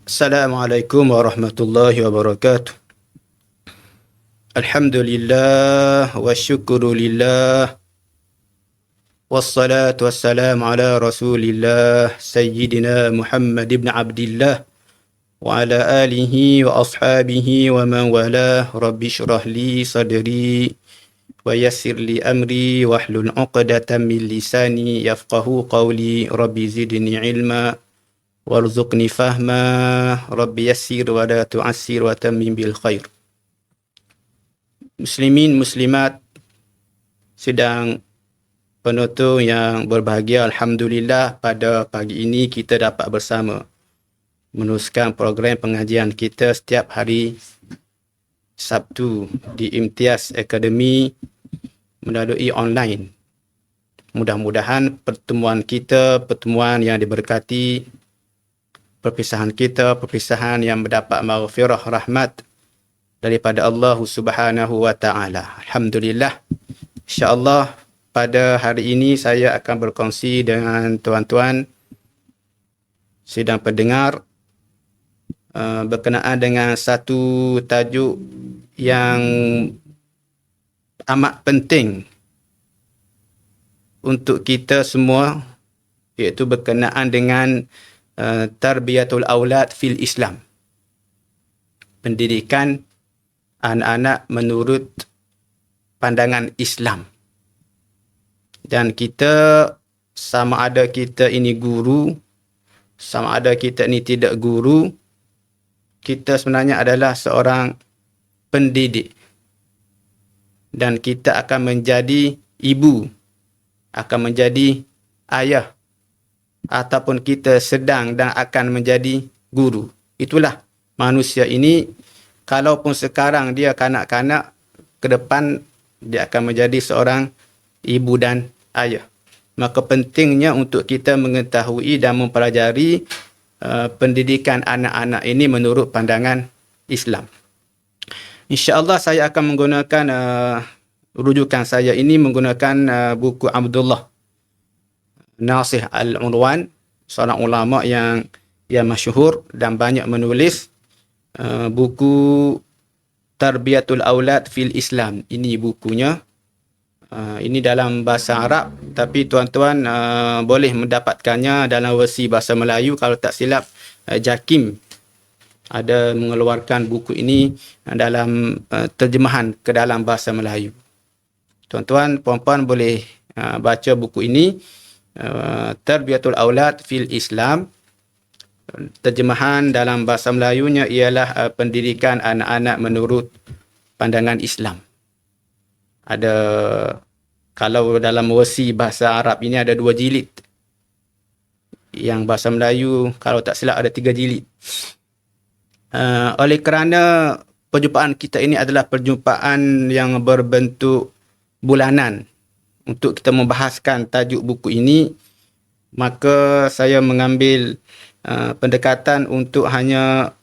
Assalamualaikum warahmatullahi wabarakatuh. Alhamdulillah wa syukurulillah. Wassalatu wassalamu ala rasulillah Sayyidina Muhammad ibn Abdillah wa ala alihi wa ashabihi wa man walah. Rabbi syrah li sadri wa yassir li amri wahlul 'uqdatam min lisani yafqahu qawli. Rabbi zidni ilma warzuqni fahma. Rabbi yassir wa la tu'assir wa tammim bil khair. Muslimin, muslimat, sidang penonton yang berbahagia, Alhamdulillah pada pagi ini kita dapat bersama meneruskan program pengajian kita setiap hari Sabtu di Imtiaz Academy melalui online. Mudah-mudahan pertemuan kita, pertemuan yang diberkati, perpisahan kita, perpisahan yang mendapat maghfirah rahmat daripada Allah Subhanahu wa taala. Alhamdulillah. Insya-Allah pada hari ini saya akan berkongsi dengan tuan-tuan sidang pendengar berkenaan dengan satu tajuk yang amat penting untuk kita semua, iaitu berkenaan dengan tarbiyatul aulad fil Islam. Pendidikan anak-anak menurut pandangan Islam. Dan kita, sama ada kita ini guru, sama ada kita ini tidak guru, kita sebenarnya adalah seorang pendidik. Dan kita akan menjadi ibu, akan menjadi ayah, ataupun kita sedang dan akan menjadi guru. Itulah manusia ini. Kalaupun sekarang dia kanak-kanak, ke depan dia akan menjadi seorang ibu dan ayah. Maka pentingnya untuk kita mengetahui dan mempelajari pendidikan anak-anak ini menurut pandangan Islam. InsyaAllah saya akan menggunakan rujukan saya ini menggunakan buku Abdullah Nasih Al-Unwan, seorang ulama yang masyhur dan banyak menulis buku Tarbiyatul Aulad fil Islam. Ini bukunya. Ini dalam bahasa Arab, tapi tuan-tuan boleh mendapatkannya dalam versi bahasa Melayu. Kalau tak silap, JAKIM ada mengeluarkan buku ini dalam terjemahan ke dalam bahasa Melayu. Tuan-tuan, puan-puan boleh baca buku ini. Tarbiyatul Aulad fil Islam. Terjemahan dalam bahasa Melayunya ialah pendidikan anak-anak menurut pandangan Islam. Ada, kalau dalam versi bahasa Arab ini ada 2 jilid. Yang bahasa Melayu kalau tak silap ada 3 jilid. Oleh kerana perjumpaan kita ini adalah perjumpaan yang berbentuk bulanan, untuk kita membahaskan tajuk buku ini, maka saya mengambil pendekatan untuk hanya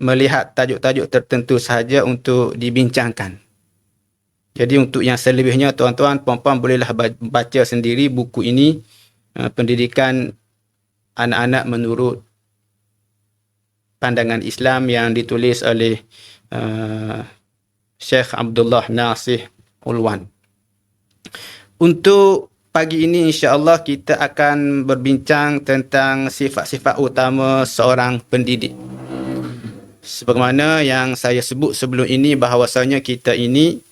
melihat tajuk-tajuk tertentu sahaja untuk dibincangkan. Jadi untuk yang selebihnya, tuan-tuan, puan-puan bolehlah baca sendiri buku ini, pendidikan anak-anak menurut pandangan Islam, yang ditulis oleh Syekh Abdullah Nasih Ulwan. Untuk pagi ini insya-Allah kita akan berbincang tentang sifat-sifat utama seorang pendidik. Sebagaimana yang saya sebut sebelum ini, bahawasanya kita ini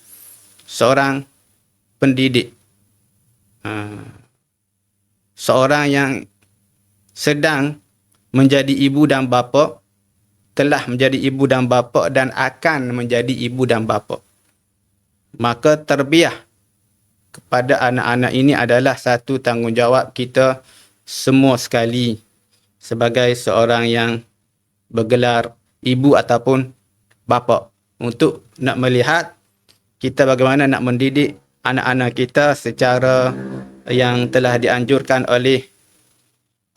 seorang pendidik. Seorang yang sedang menjadi ibu dan bapa, telah menjadi ibu dan bapa dan akan menjadi ibu dan bapa. Maka tarbiyah kepada anak-anak ini adalah satu tanggungjawab kita semua sekali sebagai seorang yang bergelar ibu ataupun bapa, untuk nak melihat kita bagaimana nak mendidik anak-anak kita secara yang telah dianjurkan oleh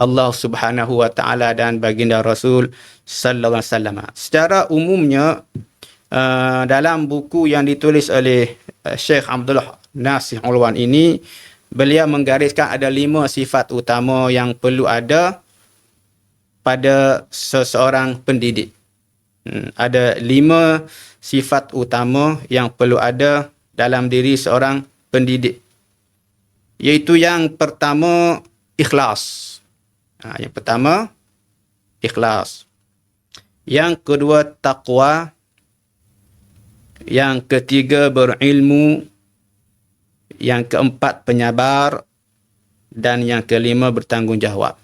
Allah Subhanahu wa taala dan baginda Rasul sallallahu alaihi wasallam. Secara umumnya dalam buku yang ditulis oleh Syekh Abdullah Nasih Ulwan ini, beliau menggariskan ada 5 sifat utama yang perlu ada pada seseorang pendidik. Ada 5 sifat utama yang perlu ada dalam diri seorang pendidik. Iaitu yang pertama, ikhlas. Yang pertama, ikhlas. Yang kedua, taqwa. Yang ketiga, berilmu. Yang keempat, penyabar. Dan yang kelima, bertanggungjawab.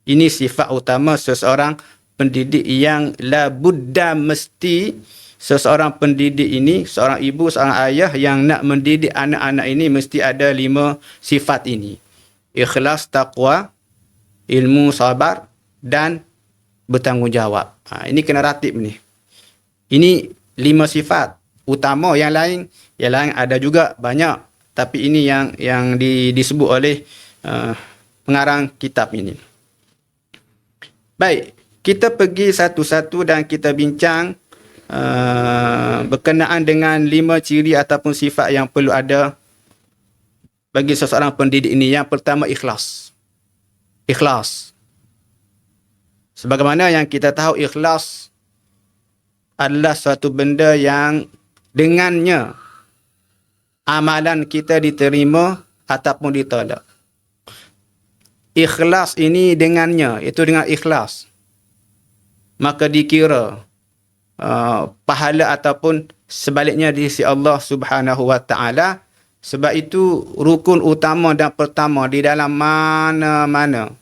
Ini sifat utama seseorang pendidik yang la budda mesti seseorang pendidik ini, seorang ibu, seorang ayah yang nak mendidik anak-anak ini mesti ada 5 sifat ini. Ikhlas, taqwa, ilmu, sabar dan bertanggungjawab. Ini kena ratib ni. Ini 5 sifat utama. Yang lain ada juga banyak, tapi ini yang disebut oleh pengarang kitab ini. Baik, kita pergi satu-satu dan kita bincang berkenaan dengan 5 ciri ataupun sifat yang perlu ada bagi seseorang pendidik ini. Yang pertama, ikhlas. Ikhlas. Sebagaimana yang kita tahu, ikhlas adalah suatu benda yang dengannya amalan kita diterima ataupun ditolak. Ikhlas ini dengannya, itu dengan ikhlas, maka dikira pahala ataupun sebaliknya di sisi Allah Subhanahu wa taala. Sebab itu rukun utama dan pertama di dalam mana-mana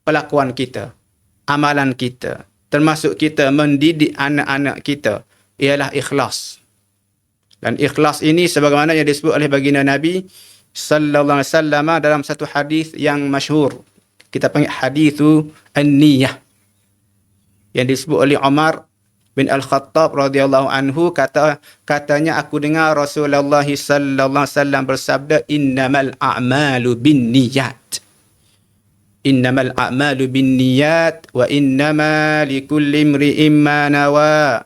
pelakuan kita, amalan kita, termasuk kita mendidik anak-anak kita, ialah ikhlas. Dan ikhlas ini sebagaimana yang disebut oleh baginda Nabi sallallahu alaihi wasallam dalam satu hadis yang masyhur, kita panggil hadithu an-niyah, yang disebut oleh Umar bin Al-Khattab radhiyallahu anhu. Katanya, aku dengar Rasulullah sallallahu alaihi wasallam bersabda, innamal a'malu binniyat. Innamal a'malu binniyat wa innama likulli imri'in ma nawa.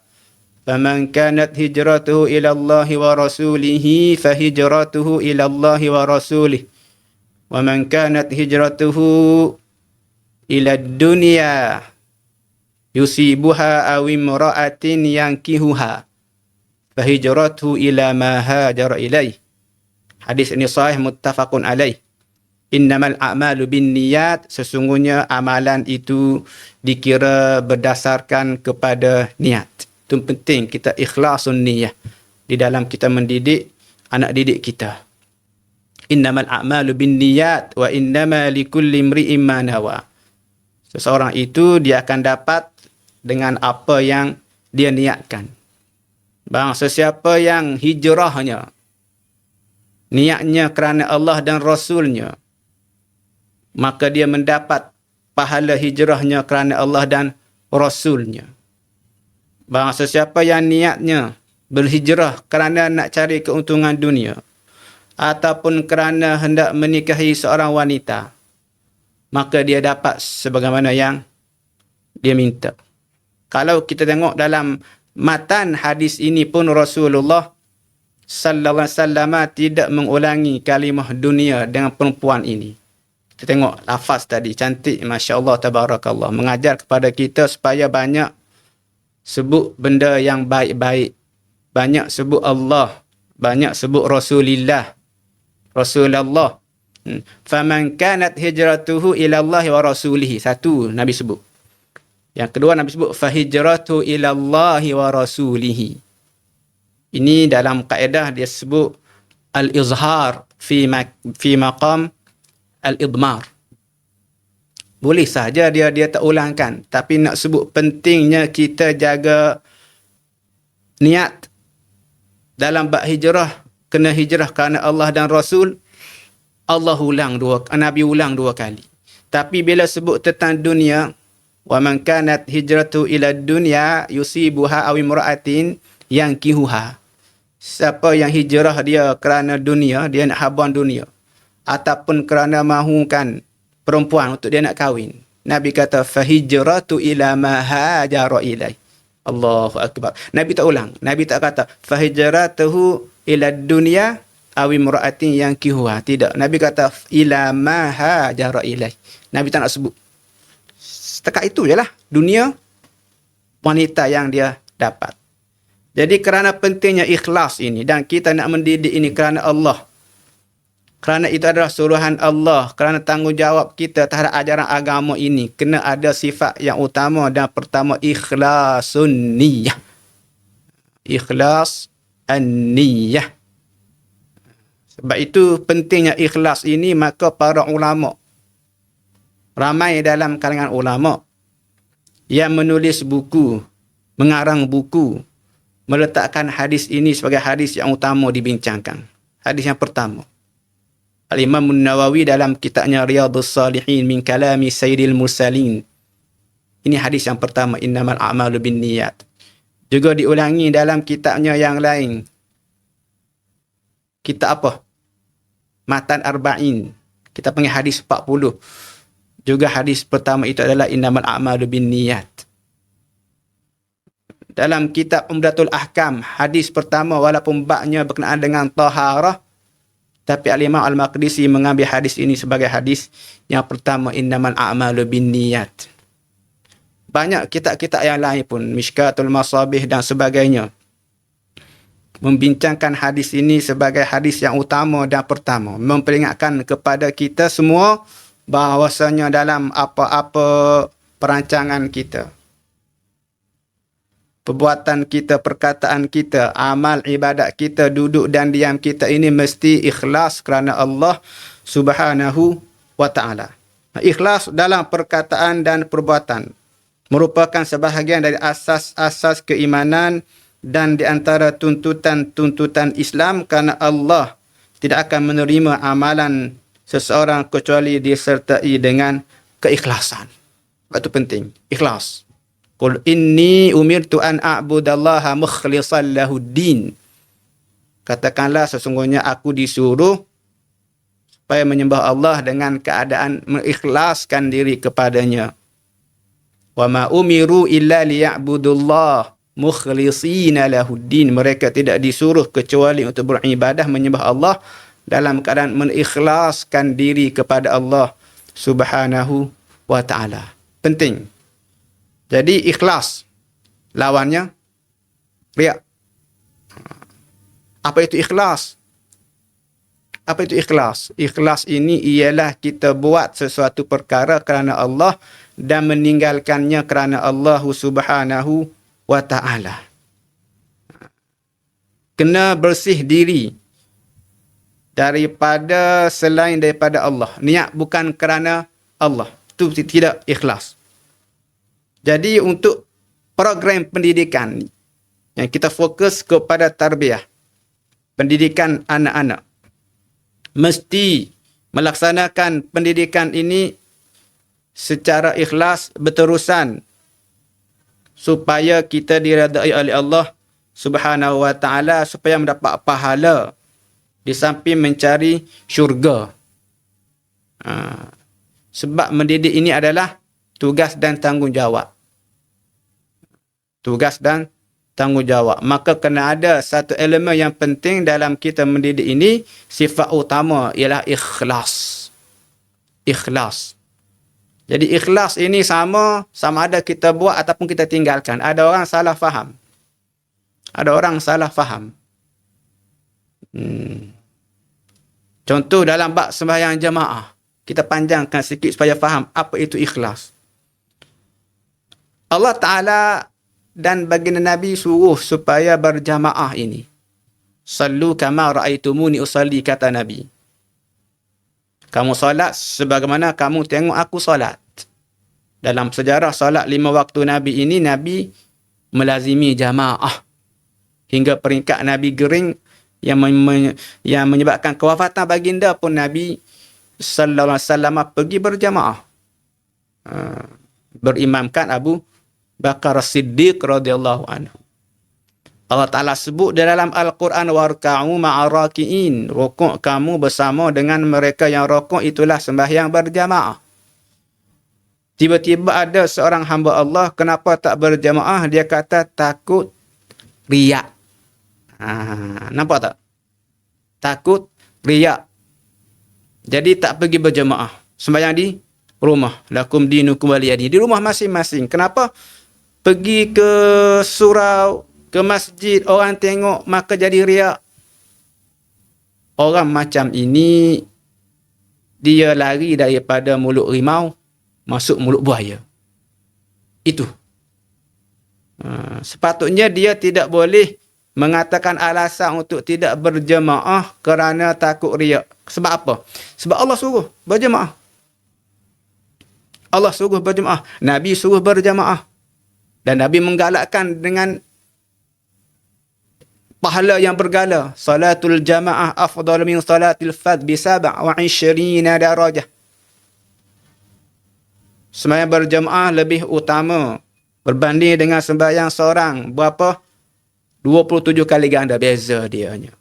فَمَنْ كَانَتْ هِجْرَتُهُ إِلَى اللَّهِ وَرَسُولِهِ فَهِجْرَتُهُ إِلَى اللَّهِ وَرَسُولِهِ وَمَنْ كَانَتْ هِجْرَتُهُ إِلَى الدُّنْيَا يُصِيبُهَا أَوْ امْرَأَةٍ يَنْكِحُهَا فَهِجْرَتُهُ إِلَى مَا هَاجَرَ إِلَيْهِ. Hadis ini sahih, muttafaqun alaih. Innamal a'malu binniyat, sesungguhnya amalan itu dikira berdasarkan kepada niat. Itu penting, kita ikhlasun niyah di dalam kita mendidik anak didik kita. Innamal a'malu binniyat wa innama likulli imri'in ma nawa. Seseorang itu dia akan dapat dengan apa yang dia niatkan. Barang sesiapa yang hijrahnya, niatnya kerana Allah dan Rasulnya, maka dia mendapat pahala hijrahnya kerana Allah dan Rasulnya. Barang sesiapa yang niatnya berhijrah kerana nak cari keuntungan dunia ataupun kerana hendak menikahi seorang wanita, maka dia dapat sebagaimana yang dia minta. Kalau kita tengok dalam matan hadis ini pun, Rasulullah sallallahu alaihi wasallam tidak mengulangi kalimah dunia dengan perempuan ini. Kita tengok lafaz tadi, cantik, masya-Allah, tabarakallah, mengajar kepada kita supaya banyak sebut benda yang baik-baik, banyak sebut Allah, banyak sebut Rasulullah. Faman kanat hijratuhu ila Allah wa rasulihi. Satu Nabi sebut. Yang kedua Nabi sebut fahijratu ila Allah wa rasulihi. Ini dalam kaedah dia sebut al-izhar fi maqam al-idmar. Boleh saja dia tak ulangkan, tapi nak sebut pentingnya kita jaga niat dalam bab hijrah, kena hijrah kerana Allah dan Rasul. Nabi ulang 2 kali. Tapi bila sebut tentang dunia, wa man kanat hijratu ila dunya yusibuha aw imra'atin yankihuha. Siapa yang hijrah dia kerana dunia, dia nak habuan dunia, ataupun kerana mahukan perempuan untuk dia nak kahwin, Nabi kata fahijratu ila ma hajara ilai. Allahu akbar. Nabi tak ulang. Nabi tak kata fahijratuhu ila dunya aw imra'atin yankihuha. Tidak. Nabi kata ila ma hajara ilai. Nabi tak nak sebut. Setakat itu je lah dunia wanita yang dia dapat. Jadi kerana pentingnya ikhlas ini dan kita nak mendidik ini kerana Allah. Kerana itu adalah suruhan Allah, kerana tanggungjawab kita terhadap ajaran agama ini kena ada sifat yang utama dan pertama ikhlasun niyah. Ikhlas an-niyah. Sebab itu pentingnya ikhlas ini, maka para ulama, ramai dalam kalangan ulama yang menulis buku, mengarang buku, meletakkan hadis ini sebagai hadis yang utama dibincangkan. Hadis yang pertama, Al-Imam Nawawi dalam kitabnya Riyadhus Salihin min kalami Sayyidil Mursalin. Ini hadis yang pertama, innamal a'malu binniyat. Juga diulangi dalam kitabnya yang lain. Kitab apa? Matan Arba'in. Kita panggil hadis 40. Juga hadis pertama itu adalah innamal a'malu binniyat. Dalam kitab Umdatul Ahkam, hadis pertama walaupun baknya berkenaan dengan taharah, tapi Al-Imam Al-Maqdisi mengambil hadis ini sebagai hadis yang pertama, innamal a'malu binniyat. Banyak kitab-kitab yang lain pun, Mishkatul Masabih dan sebagainya, membincangkan hadis ini sebagai hadis yang utama dan pertama, memperingatkan kepada kita semua bahawasanya dalam apa-apa perancangan kita, perbuatan kita, perkataan kita, amal ibadat kita, duduk dan diam kita ini mesti ikhlas kerana Allah Subhanahu wa ta'ala. Ikhlas dalam perkataan dan perbuatan merupakan sebahagian dari asas-asas keimanan dan di antara tuntutan-tuntutan Islam, kerana Allah tidak akan menerima amalan seseorang kecuali disertai dengan keikhlasan. Itu penting, ikhlas. Qul inni umirtu an a'budallaha mukhlishan lahuddin. Katakanlah sesungguhnya aku disuruh supaya menyembah Allah dengan keadaan mengikhlaskan diri kepadanya. Wa ma umiru illa liya'budullah mukhlishina lahuddin. Mereka tidak disuruh kecuali untuk beribadah menyembah Allah dalam keadaan mengikhlaskan diri kepada Allah Subhanahu wa ta'ala. Penting. Jadi ikhlas, lawannya riya. Apa itu ikhlas? Apa itu ikhlas? Ikhlas ini ialah kita buat sesuatu perkara kerana Allah dan meninggalkannya kerana Allah Subhanahu wa ta'ala. Kena bersih diri daripada selain daripada Allah. Niat bukan kerana Allah. Itu tidak ikhlas. Jadi untuk program pendidikan yang kita fokus kepada tarbiyah, pendidikan anak-anak, mesti melaksanakan pendidikan ini secara ikhlas berterusan supaya kita diredai oleh Allah Subhanahu wa ta'ala, supaya mendapat pahala di samping mencari syurga. Sebab mendidik ini adalah tugas dan tanggungjawab. Tugas dan tanggungjawab. Maka kena ada satu elemen yang penting dalam kita mendidik ini, sifat utama ialah ikhlas. Ikhlas. Jadi ikhlas ini sama ada kita buat ataupun kita tinggalkan. Ada orang salah faham. Ada orang salah faham. Contoh dalam bab sembahyang jemaah, kita panjangkan sikit supaya faham apa itu ikhlas. Allah Ta'ala dan baginda Nabi suruh supaya berjamaah ini. Sallu kama ra'aitumuni usalli, kata Nabi. Kamu solat sebagaimana kamu tengok aku solat. Dalam sejarah solat 5 waktu Nabi ini, Nabi melazimi jamaah. Hingga peringkat Nabi gering yang menyebabkan kewafatan baginda pun Nabi sallallahu alaihi wasallam pergi berjamaah. Berimamkan Abu Bakar Siddiq radhiyallahu anhu. Allah Ta'ala sebut di dalam Al-Quran, warka'u ma'araki'in. Rukuk kamu bersama dengan mereka yang rukuk, itulah sembahyang berjamaah. Tiba-tiba ada seorang hamba Allah, kenapa tak berjamaah? Dia kata takut riak. Nampak tak? Takut riak. Jadi tak pergi berjamaah. Sembahyang di rumah. Lakum dinukum waliyadin. Di rumah masing-masing. Kenapa? Pergi ke surau, ke masjid, orang tengok, maka jadi riak. Orang macam ini, dia lari daripada mulut rimau, masuk mulut buaya. Itu. Sepatutnya dia tidak boleh mengatakan alasan untuk tidak berjemaah kerana takut riak. Sebab apa? Sebab Allah suruh berjemaah. Allah suruh berjemaah. Nabi suruh berjemaah. Dan Nabi menggalakkan dengan pahala yang bergala. Salatul jamaah afdal min salatil fadh bi 27 darajah. Sembahyang berjemaah lebih utama berbanding dengan sembahyang seorang. Berapa? 27 kali ganda beza dianya.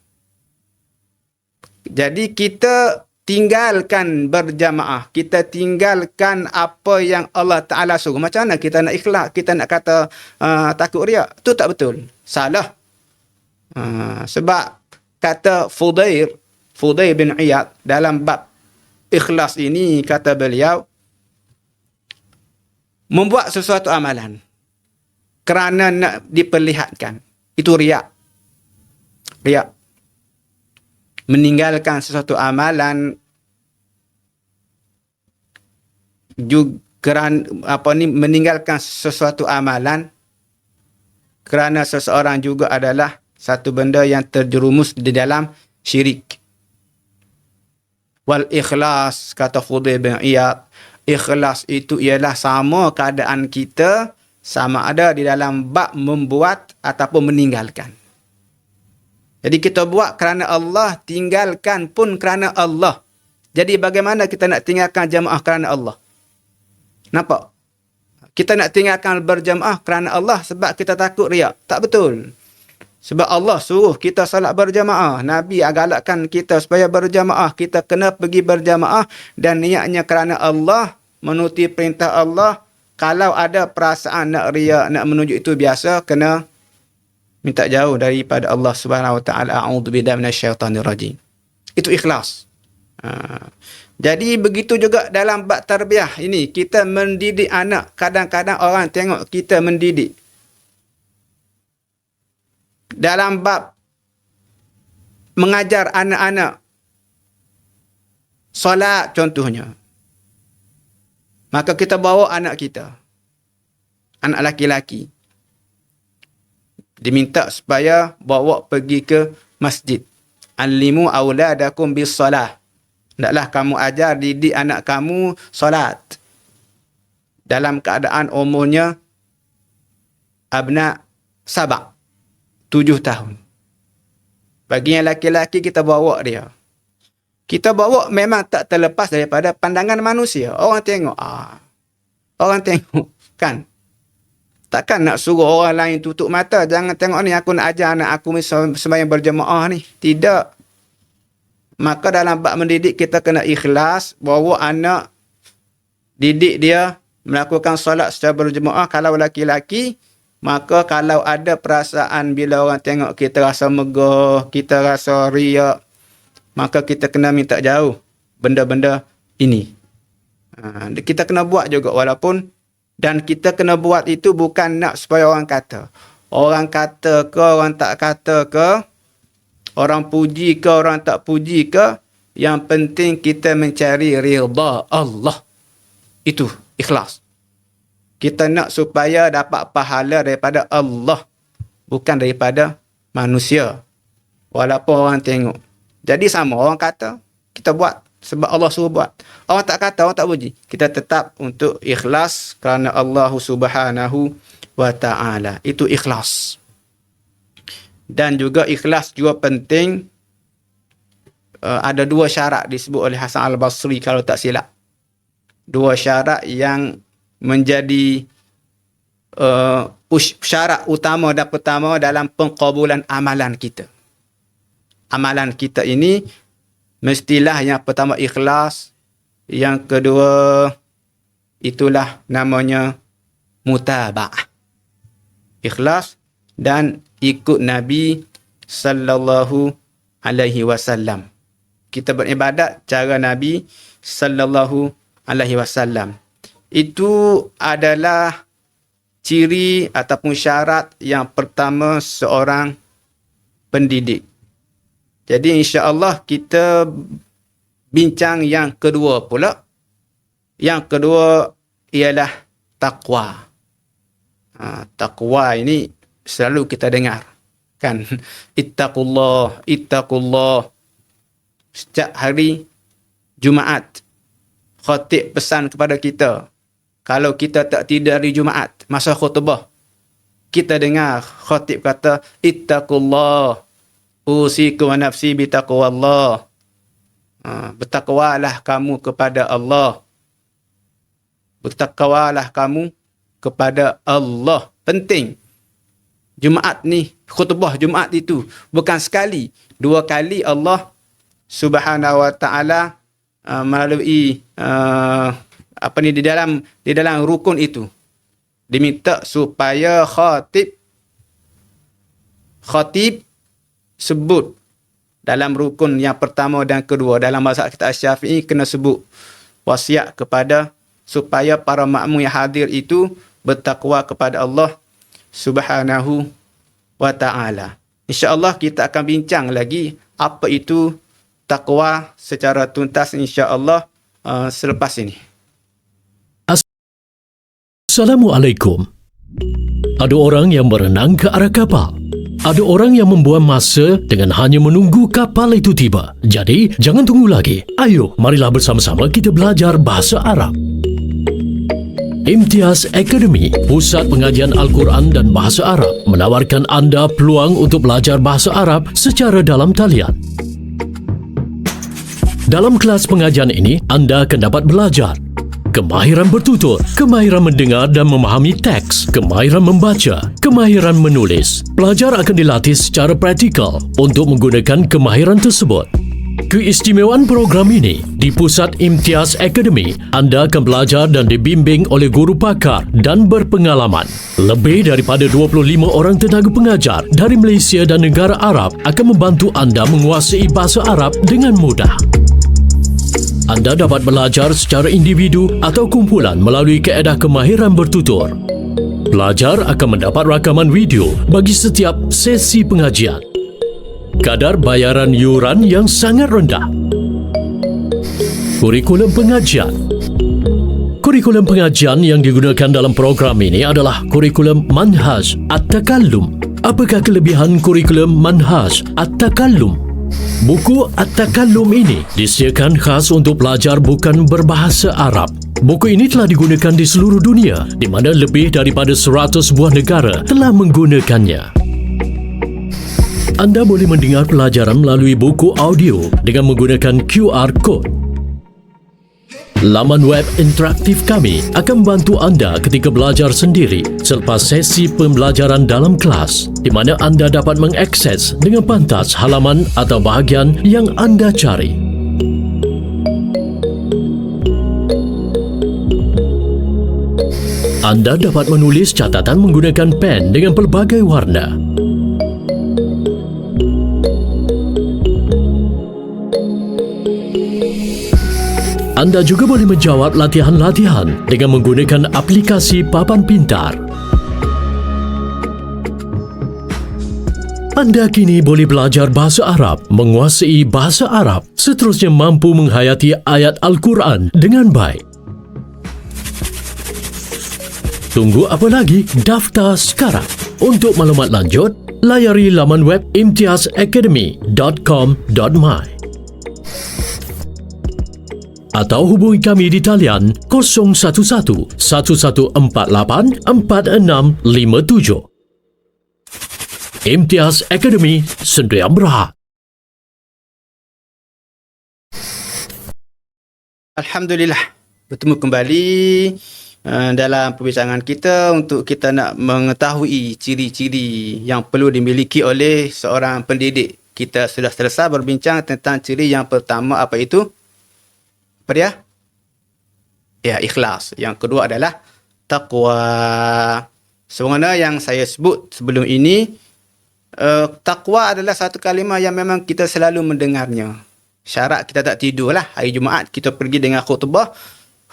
Jadi kita tinggalkan berjamaah. Kita tinggalkan apa yang Allah Ta'ala suruh. Macam mana kita nak ikhlas? Kita nak kata takut riak? Itu tak betul. Salah. Sebab kata Fudair bin Iyad dalam bab ikhlas ini, kata beliau, membuat sesuatu amalan kerana nak diperlihatkan, itu riak. Riak. Meninggalkan sesuatu amalan juga meninggalkan sesuatu amalan kerana seseorang juga adalah satu benda yang terjerumus di dalam syirik. Wal ikhlas, kata Fudail bin Iyad, ikhlas itu ialah sama keadaan kita, sama ada di dalam bab membuat ataupun meninggalkan. Jadi kita buat kerana Allah, tinggalkan pun kerana Allah. Jadi bagaimana kita nak tinggalkan jamaah kerana Allah? Nampak? Kita nak tinggalkan berjamaah kerana Allah sebab kita takut riak. Tak betul. Sebab Allah suruh kita salat berjamaah. Nabi galakkan kita supaya berjamaah. Kita kena pergi berjamaah dan niatnya kerana Allah, menuruti perintah Allah. Kalau ada perasaan nak riak, nak menunjuk, itu biasa, kena minta jauh daripada Allah Subhanahu Wa Taala. A'udzubillahi minasyaitanir rajim. Itu ikhlas. Jadi begitu juga dalam bab tarbiyah ini, kita mendidik anak. Kadang-kadang orang tengok kita mendidik. Dalam bab mengajar anak-anak solat contohnya, maka kita bawa anak kita, anak laki-laki, diminta supaya bawa pergi ke masjid. Alimu auladakum bis salah. Hendaklah kamu ajar, didik anak kamu solat dalam keadaan umurnya abna 7 tahun. Bagi yang laki-laki, kita bawa dia. Kita bawa memang tak terlepas daripada pandangan manusia. Orang tengok. Orang tengok. Kan? Takkan nak suruh orang lain tutup mata. Jangan tengok ni, aku nak ajar anak aku sembahyang berjemaah ni. Tidak. Maka dalam bab mendidik, kita kena ikhlas. Bawa anak, didik dia melakukan solat secara berjemaah. Kalau laki-laki, maka kalau ada perasaan bila orang tengok kita rasa megah, kita rasa riak, maka kita kena minta jauh benda-benda ini. Kita kena buat juga walaupun, dan kita kena buat itu bukan nak supaya orang kata. Orang kata ke, orang tak kata ke, orang puji ke, orang tak puji ke, yang penting kita mencari ridha Allah. Itu ikhlas. Kita nak supaya dapat pahala daripada Allah, bukan daripada manusia. Walaupun orang tengok. Jadi sama, orang kata, kita buat sebab Allah suruh buat. Orang tak kata, orang tak puji, kita tetap untuk ikhlas kerana Allah Subhanahu Wa Ta'ala. Itu ikhlas. Dan juga ikhlas juga penting. Ada 2 syarat disebut oleh Hasan Al-Basri kalau tak silap. 2 syarat yang menjadi syarat utama dan pertama dalam pengkabulan amalan kita. Amalan kita ini mestilah yang pertama ikhlas, yang kedua itulah namanya mutaba'ah. Ikhlas dan ikut Nabi sallallahu alaihi wasallam. Kita beribadat cara Nabi sallallahu alaihi wasallam. Itu adalah ciri ataupun syarat yang pertama seorang pendidik. Jadi insya-Allah kita bincang yang kedua pula. Yang kedua ialah taqwa. Taqwa ini selalu kita dengar kan. Ittaqullah, ittaqullah. Setiap hari Jumaat khatib pesan kepada kita, kalau kita tak tidur hari Jumaat masa khutbah, kita dengar khatib kata ittaqullah, usikum wa nafsi bitaqwallah. Bertakwalah kamu kepada Allah. Bertakwalah kamu kepada Allah. Penting. Jumaat ni, khutbah Jumaat itu bukan sekali, 2 kali Allah Subhanahu wa taala melalui di dalam rukun itu diminta supaya khatib sebut dalam rukun yang pertama dan kedua. Dalam mazhab kita Syafi'i kena sebut wasiat kepada supaya para makmum yang hadir itu bertakwa kepada Allah Subhanahu wa taala. Insya-Allah kita akan bincang lagi apa itu takwa secara tuntas insya-Allah selepas ini. Assalamualaikum. Ada orang yang berenang ke arah kapal. Ada orang yang membuang masa dengan hanya menunggu kapal itu tiba. Jadi, jangan tunggu lagi. Ayo, marilah bersama-sama kita belajar bahasa Arab. Imtiaz Academy, pusat pengajian Al-Quran dan bahasa Arab, menawarkan anda peluang untuk belajar bahasa Arab secara dalam talian. Dalam kelas pengajian ini, anda akan dapat belajar kemahiran bertutur, kemahiran mendengar dan memahami teks, kemahiran membaca, kemahiran menulis. Pelajar akan dilatih secara praktikal untuk menggunakan kemahiran tersebut. Keistimewaan program ini, di Pusat Imtiaz Academy, anda akan belajar dan dibimbing oleh guru pakar dan berpengalaman. Lebih daripada 25 orang tenaga pengajar dari Malaysia dan negara Arab akan membantu anda menguasai bahasa Arab dengan mudah. Anda dapat belajar secara individu atau kumpulan melalui kaedah kemahiran bertutur. Pelajar akan mendapat rakaman video bagi setiap sesi pengajian. Kadar bayaran yuran yang sangat rendah. Kurikulum pengajian. Kurikulum pengajian yang digunakan dalam program ini adalah kurikulum Manhaj At-Takallum. Apakah kelebihan kurikulum Manhaj At-Takallum? Buku At-Takallum ini disediakan khas untuk pelajar bukan berbahasa Arab. Buku ini telah digunakan di seluruh dunia, di mana lebih daripada 100 buah negara telah menggunakannya. Anda boleh mendengar pelajaran melalui buku audio dengan menggunakan QR Code. Laman web interaktif kami akan membantu anda ketika belajar sendiri selepas sesi pembelajaran dalam kelas, di mana anda dapat mengakses dengan pantas halaman atau bahagian yang anda cari. Anda dapat menulis catatan menggunakan pen dengan pelbagai warna. Anda juga boleh menjawab latihan-latihan dengan menggunakan aplikasi Papan Pintar. Anda kini boleh belajar bahasa Arab, menguasai bahasa Arab, seterusnya mampu menghayati ayat Al-Quran dengan baik. Tunggu apa lagi? Daftar sekarang. Untuk maklumat lanjut, layari laman web imtiazacademy.com.my atau hubungi kami di talian 011 1148 4657. Imtiaz Academy, Sdn Bhd. Alhamdulillah, bertemu kembali dalam perbincangan kita untuk kita nak mengetahui ciri-ciri yang perlu dimiliki oleh seorang pendidik. Kita sudah selesai berbincang tentang ciri yang pertama, apa itu? Apa dia? Ya, ikhlas. Yang kedua adalah taqwa. Sebagaimana yang saya sebut sebelum ini, taqwa adalah satu kalimah yang memang kita selalu mendengarnya. Syarat kita tak tidur lah. Hari Jumaat kita pergi dengar khutbah.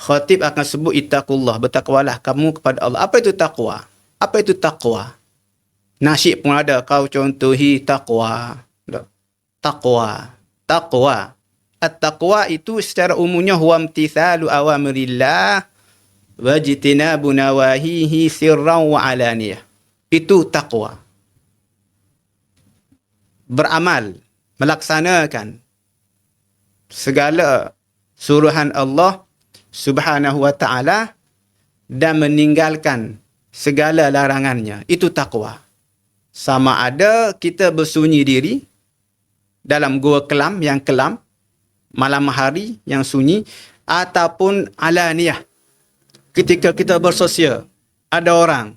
Khatib akan sebut ittaqullah, bertakwalah kamu kepada Allah. Apa itu takwa? Apa itu takwa? Nasyid pun ada, kau contohi takwa. Takwa. Takwa. At-taqwa itu secara umumnya huwa imtithalu awamirillah wajtinabu nawahihi sirran wa alaniyah. Itu takwa. Beramal, melaksanakan segala suruhan Allah Subhanahu wa ta'ala dan meninggalkan segala larangannya. Itu takwa. Sama ada kita bersunyi diri dalam gua kelam yang kelam, malam hari yang sunyi, ataupun alaniyah. Ketika kita bersosial, ada orang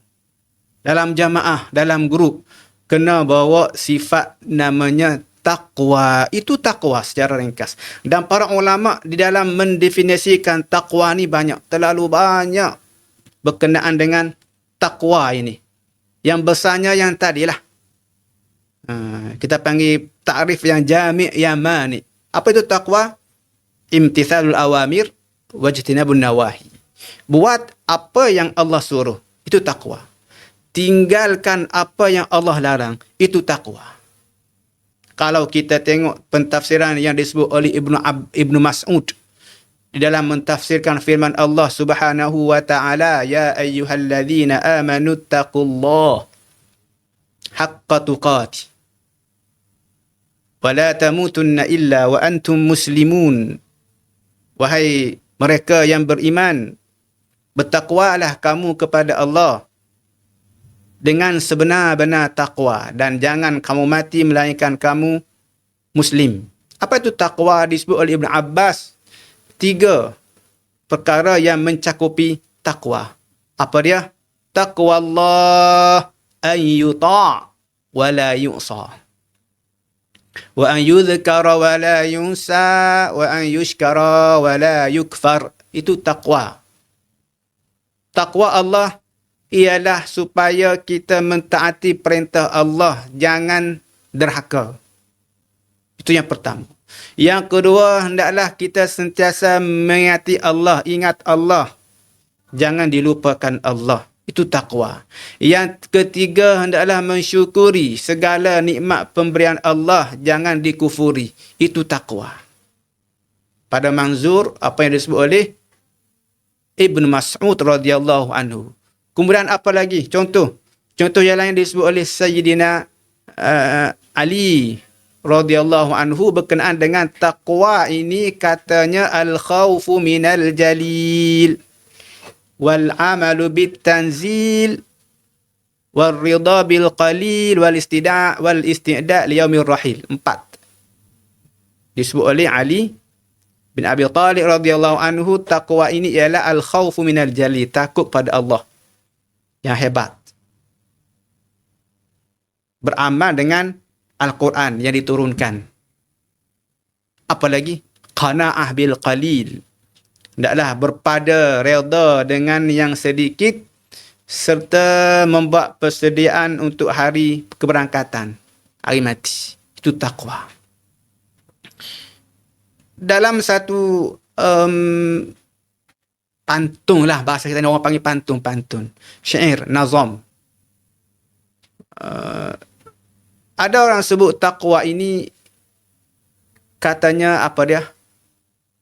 dalam jamaah, dalam grup, kena bawa sifat namanya takwa. Itu takwa secara ringkas. Dan para ulama di dalam mendefinisikan takwa ni banyak. Terlalu banyak berkenaan dengan takwa ini. Yang besarnya yang tadilah. Kita panggil takrif yang jami' yang mani. Apa itu takwa? Imtithalul awamir wajtinabun nawahi. Buat apa yang Allah suruh. Itu takwa. Tinggalkan apa yang Allah larang. Itu takwa. Kalau kita tengok pentafsiran yang disebut oleh Ibnu Mas'ud di dalam mentafsirkan firman Allah Subhanahu wa ta'ala, ya ayyuhalladzina amanu taqullaha haqqa tuqatih wa la tamutunna illa wa antum muslimun. Wahai mereka yang beriman, bertakwalah kamu kepada Allah dengan sebenar-benar takwa dan jangan kamu mati melainkan kamu Muslim. Apa itu takwa? Disebut oleh Ibn Abbas 3 perkara yang mencakupi takwa. Apa dia? Taqwa Allah an yuta' wa la yu'sa. Wa an yudhkara wa la yunsa wa an yushkara wa la yukfar. Itu takwa. Takwa Allah ialah supaya kita mentaati perintah Allah, jangan derhaka. Itu yang pertama. Yang kedua, hendaklah kita sentiasa mengingati Allah, ingat Allah. Jangan dilupakan Allah. Itu takwa. Yang ketiga, hendaklah mensyukuri segala nikmat pemberian Allah, jangan dikufuri. Itu takwa. Pada manzur apa yang disebut oleh Ibn Mas'ud radhiyallahu anhu. Kemudian apa lagi? Contoh yang lain disebut oleh Sayyidina Ali radhiyallahu anhu berkenaan dengan takwa ini, katanya al-khawfu minal jalil wal amalu bit tanzil wal ridha bil qalil wal istida' li yaumir rahil. 4 disebut oleh Ali bin Abi Talib radhiyallahu anhu. Takwa ini ialah al-khawfu minal jalil, takut pada Allah yang hebat. Beramal dengan Al-Quran yang diturunkan. Apalagi qanaah bil qalil, hendaklah berpada redha dengan yang sedikit serta membuat persediaan untuk hari keberangkatan, hari mati. Itu takwa. Dalam satu pantun lah, bahasa kita orang panggil pantun, syair, nazam. Ada orang sebut takwa ini, katanya apa dia?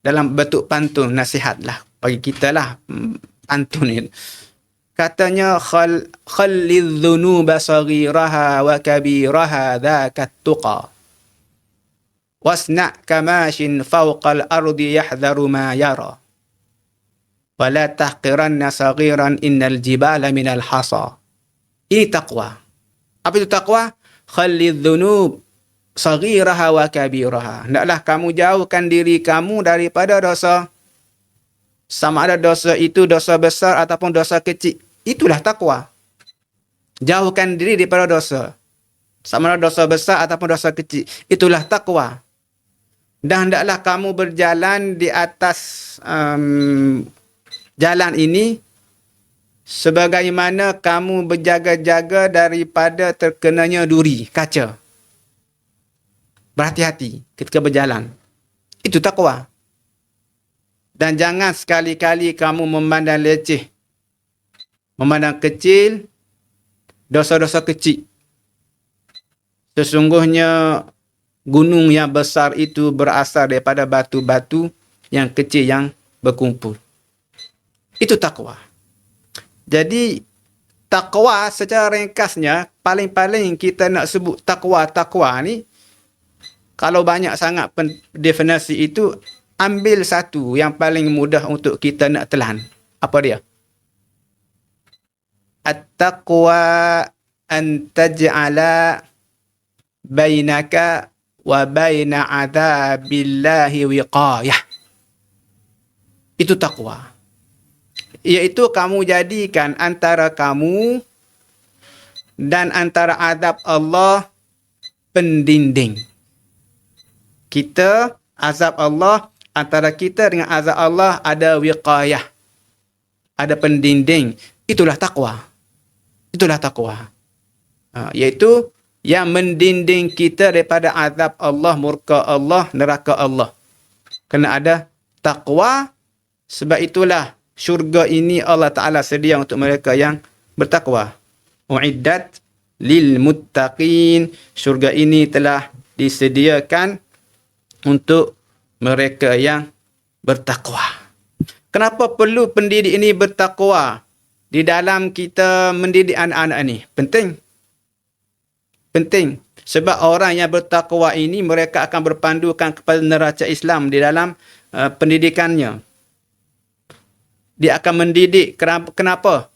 Dalam bentuk pantun, nasihat lah bagi kita lah, pantun ini. Katanya khallidh dhunuba saghiraha wa kabiraha dhakat tuqa wasna' kamashin fawqal ardi yahdharu ma yara wa la tahqiranna saghiran innal jibala minal hasa. Ini takwa. Apa itu takwa? Khallidh dhunub saghiraha wa kabiraha. Hendaklah kamu jauhkan diri kamu daripada dosa, sama ada dosa itu dosa besar ataupun dosa kecil. Itulah takwa. Jauhkan diri daripada dosa, sama ada dosa besar ataupun dosa kecil. Itulah takwa. Dan hendaklah kamu berjalan di atas jalan ini sebagaimana kamu berjaga-jaga daripada terkenanya duri, kaca. Berhati-hati ketika berjalan. Itu takwa. Dan jangan sekali-kali kamu memandang leceh, memandang kecil dosa-dosa kecil. Sesungguhnya gunung yang besar itu berasal daripada batu-batu yang kecil yang berkumpul. Itu takwa. Jadi takwa secara ringkasnya, paling-paling kita nak sebut takwa ni, kalau banyak sangat definisi itu, ambil satu yang paling mudah untuk kita nak telan. Apa dia? At-taqwa an taj'ala bainaka wa baina adzabillahi wiqayah. Itu takwa. Iaitu kamu jadikan antara kamu dan antara azab Allah pendinding. Kita, azab Allah, antara kita dengan azab Allah ada wiqayah, ada pendinding. Itulah takwa. Itulah takwa. Iaitu yang mendinding kita daripada azab Allah, murka Allah, neraka Allah. Kena ada takwa. Sebab itulah syurga ini Allah Ta'ala sedia untuk mereka yang bertakwa. U'iddat lil muttaqin. Syurga ini telah disediakan untuk mereka yang bertakwa. Kenapa perlu pendidik ini bertakwa di dalam kita mendidik anak-anak ini? Penting. Penting. Sebab orang yang bertakwa ini mereka akan berpandukan kepada neraca Islam di dalam pendidikannya. Dia akan mendidik. Kenapa?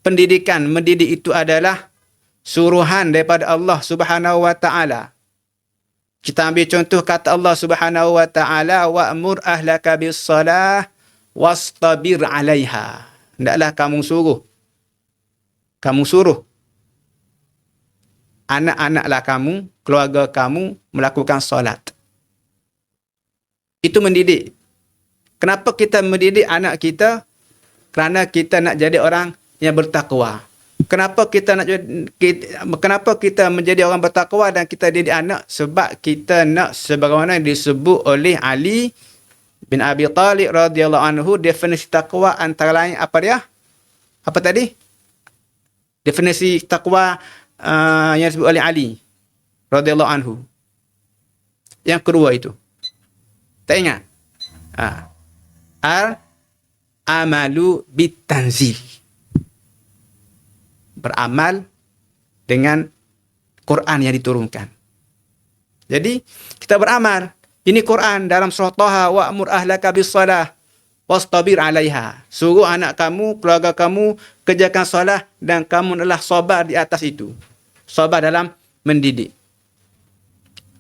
Pendidikan, mendidik itu adalah suruhan daripada Allah Subhanahu wa Ta'ala. Kita ambil contoh kata Allah Subhanahu wa Ta'ala, wa'mur ahlaka bis-salah wastabir 'alaiha. Hendaklah kamu suruh anak-anaklah kamu, keluarga kamu melakukan solat. Itu mendidik. Kenapa kita mendidik anak kita? Kerana kita nak jadi orang yang bertakwa. Kenapa kita menjadi orang bertakwa dan kita didik anak? Sebab kita nak, sebagaimana yang disebut oleh Ali bin Abi Talib radhiyallahu anhu, definisi takwa antara lain apa dia? Apa tadi? Definisi takwa yang disebut oleh Ali radhiyallahu anhu. Yang kedua itu. Tak ingat? Al-amalu bitanzil. Beramal dengan Quran yang diturunkan. Jadi, kita beramal. Ini Quran dalam surah Taha, wa'mur ahlaka bis-salah wastabir 'alaiha. Suruh anak kamu, keluarga kamu kerjakan solat dan kamu adalah sabar di atas itu. Sabar dalam mendidik.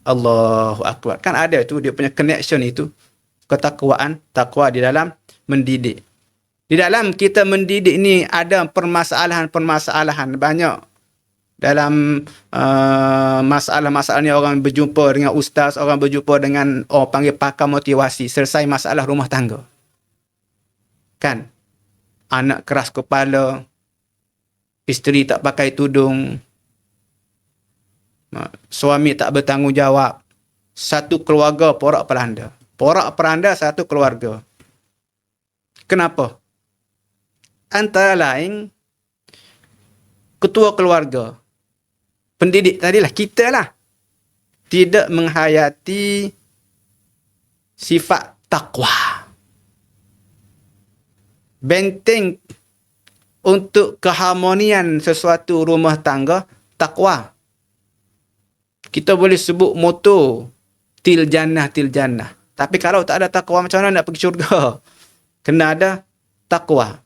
Allahu Akbar. Kan ada tu dia punya connection itu. Ketakwaan, takwa di dalam mendidik. Di dalam kita mendidik ni ada permasalahan-permasalahan banyak. Dalam masalah-masalah ni orang berjumpa dengan ustaz, orang berjumpa dengan orang panggil pakar motivasi, selesai masalah rumah tangga. Kan? Anak keras kepala, isteri tak pakai tudung, suami tak bertanggungjawab. Satu keluarga porak-poranda. Porak-poranda satu keluarga. Kenapa? Antara lain, ketua keluarga, pendidik tadilah, kita lah, tidak menghayati sifat takwa. Benteng untuk keharmonian sesuatu rumah tangga, takwa. Kita boleh sebut moto til jannah. Tapi kalau tak ada takwa, macam mana nak pergi syurga? Kena ada takwa.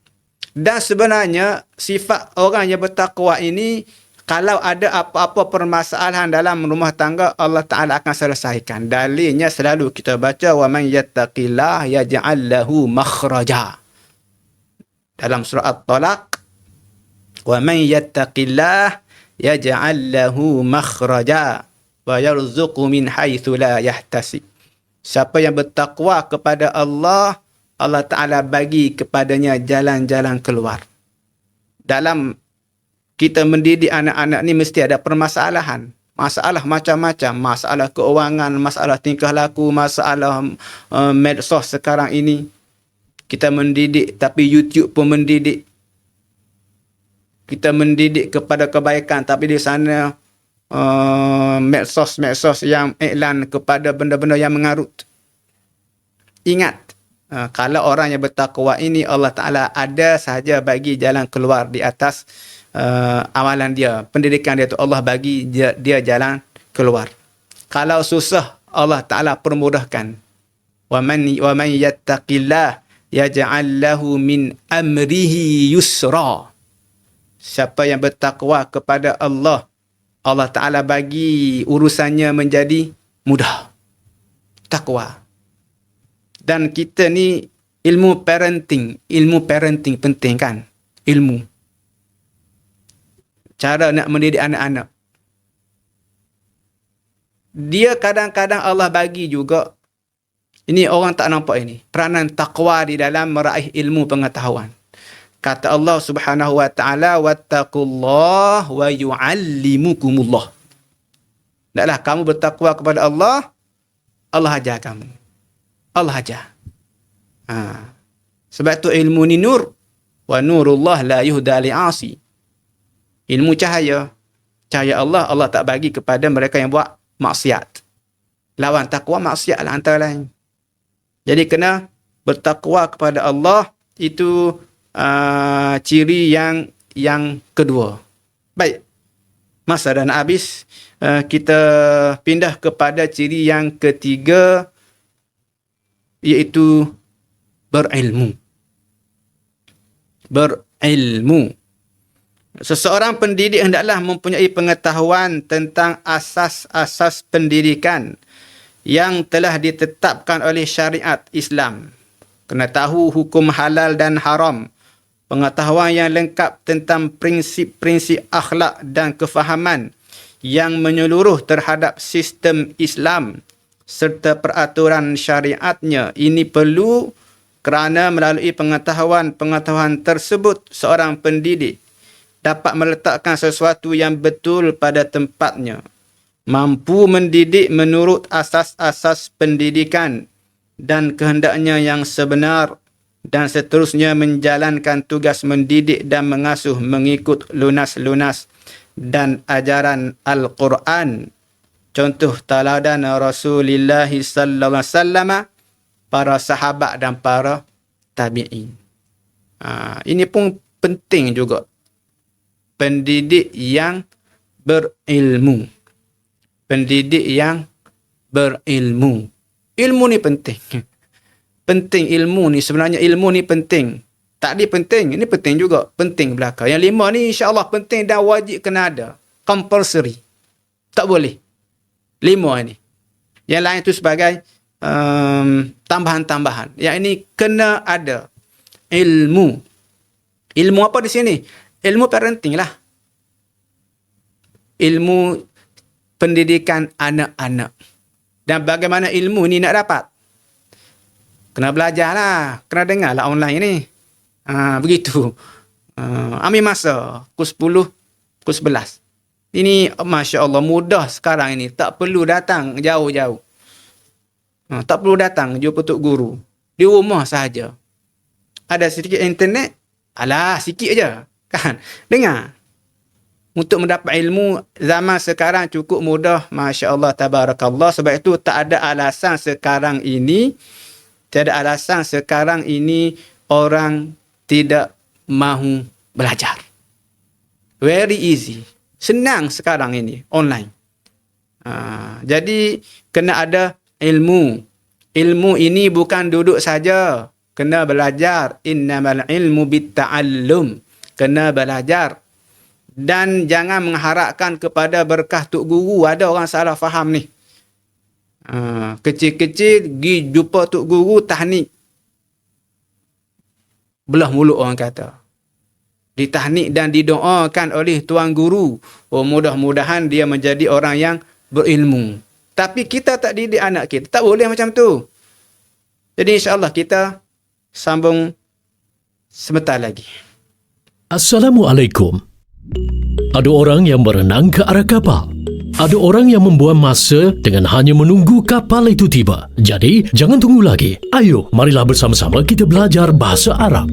Dan sebenarnya sifat orang yang bertakwa ini, kalau ada apa-apa permasalahan dalam rumah tangga, Allah Ta'ala akan selesaikan. Dalilnya selalu kita baca, wa man yattaqillah yaj'al lahu makhraja. Dalam surah At-Talaq, wa man yattaqillah yaj'al lahu makhraja wa yarzuqhu min haitsu la yahtasib. Siapa yang bertakwa kepada Allah, Allah Ta'ala bagi kepadanya jalan-jalan keluar. Dalam kita mendidik anak-anak ni mesti ada permasalahan. Masalah macam-macam. Masalah keuangan, masalah tingkah laku, masalah medsos sekarang ini. Kita mendidik, tapi YouTube pun mendidik. Kita mendidik kepada kebaikan, tapi di sana medsos-medsos yang iklan kepada benda-benda yang mengarut. Ingat, kalau orang yang bertakwa ini, Allah Ta'ala ada sahaja bagi jalan keluar di atas amalan dia. Pendidikan dia tu Allah bagi dia jalan keluar. Kalau susah, Allah Ta'ala permudahkan. Wa man yattaqillah yaj'al lahu min amrihi yusra. Siapa yang bertakwa kepada Allah, Allah Ta'ala bagi urusannya menjadi mudah. Takwa. Dan kita ni ilmu parenting penting kan? Ilmu. Cara nak mendidik anak-anak. Dia kadang-kadang Allah bagi juga, ini orang tak nampak ini, peranan takwa di dalam meraih ilmu pengetahuan. Kata Allah Subhanahu wa taala, wattaqullah wa yuallimukumullah. Taklah kamu bertakwa kepada Allah, Allah ajar kamu. Allah ajar. Sebab tu ilmu ni nur, wa nurullah la yuhda li'asi. Ilmu cahaya. Cahaya Allah, Allah tak bagi kepada mereka yang buat maksiat. Lawan takwa maksiat lah antara lain. Jadi kena bertakwa kepada Allah, itu ciri yang kedua. Baik. Masa dah nak habis, kita pindah kepada ciri yang ketiga, iaitu berilmu. Berilmu. Seseorang pendidik hendaklah mempunyai pengetahuan tentang asas-asas pendidikan yang telah ditetapkan oleh syariat Islam. Kena tahu hukum halal dan haram. Pengetahuan yang lengkap tentang prinsip-prinsip akhlak dan kefahaman yang menyeluruh terhadap sistem Islam serta peraturan syariatnya. Ini perlu kerana melalui pengetahuan tersebut, seorang pendidik dapat meletakkan sesuatu yang betul pada tempatnya, mampu mendidik menurut asas-asas pendidikan dan kehendaknya yang sebenar, dan seterusnya menjalankan tugas mendidik dan mengasuh mengikut lunas-lunas dan ajaran Al-Quran. Contoh teladan Rasulullah sallallahu alaihi wasallam, para sahabat dan para tabi'in. Ini pun penting juga. Pendidik yang berilmu. Pendidik yang berilmu. Ilmu ni penting. Penting ilmu ni. Sebenarnya ilmu ni penting. Tadi penting, ini penting juga. Penting belaka. Yang 5 ni insya-Allah penting dan wajib kena ada. Compulsory. Tak boleh. 5 ni. Yang lain tu sebagai tambahan-tambahan. Yang ini kena ada. Ilmu. Ilmu apa di sini? Ilmu parenting lah. Ilmu pendidikan anak-anak. Dan bagaimana ilmu ni nak dapat? Kena belajar lah. Kena dengar lah online ni. Begitu. Ambil masa. Pukul 10, pukul 11. Ini Masya Allah mudah sekarang ini. Tak perlu datang jauh-jauh. Tak perlu datang jumpa tok guru. Di rumah sahaja. Ada sedikit internet. Alah, sikit aja. Kan? Dengar. Untuk mendapat ilmu zaman sekarang cukup mudah. Masya Allah, tabarakallah. Sebab itu tak ada alasan sekarang ini. Tiada alasan sekarang ini orang tidak mahu belajar. Very easy. Senang sekarang ini. Online. Jadi, kena ada ilmu. Ilmu ini bukan duduk saja. Kena belajar. Innamal ilmu bitta'allum. Kena belajar. Dan jangan mengharapkan kepada berkah tok guru. Ada orang salah faham ni. Kecil-kecil pergi jumpa tok guru tahnik. Belah mulut orang kata. Ditahnik dan didoakan oleh tuan guru. Mudah-mudahan dia menjadi orang yang berilmu. Tapi kita tak didik anak kita. Tak boleh macam tu. Jadi insya-Allah kita sambung sebentar lagi. Assalamualaikum. Ada orang yang berenang ke arah kapal. Ada orang yang membuang masa dengan hanya menunggu kapal itu tiba. Jadi, jangan tunggu lagi. Ayo, marilah bersama-sama kita belajar bahasa Arab.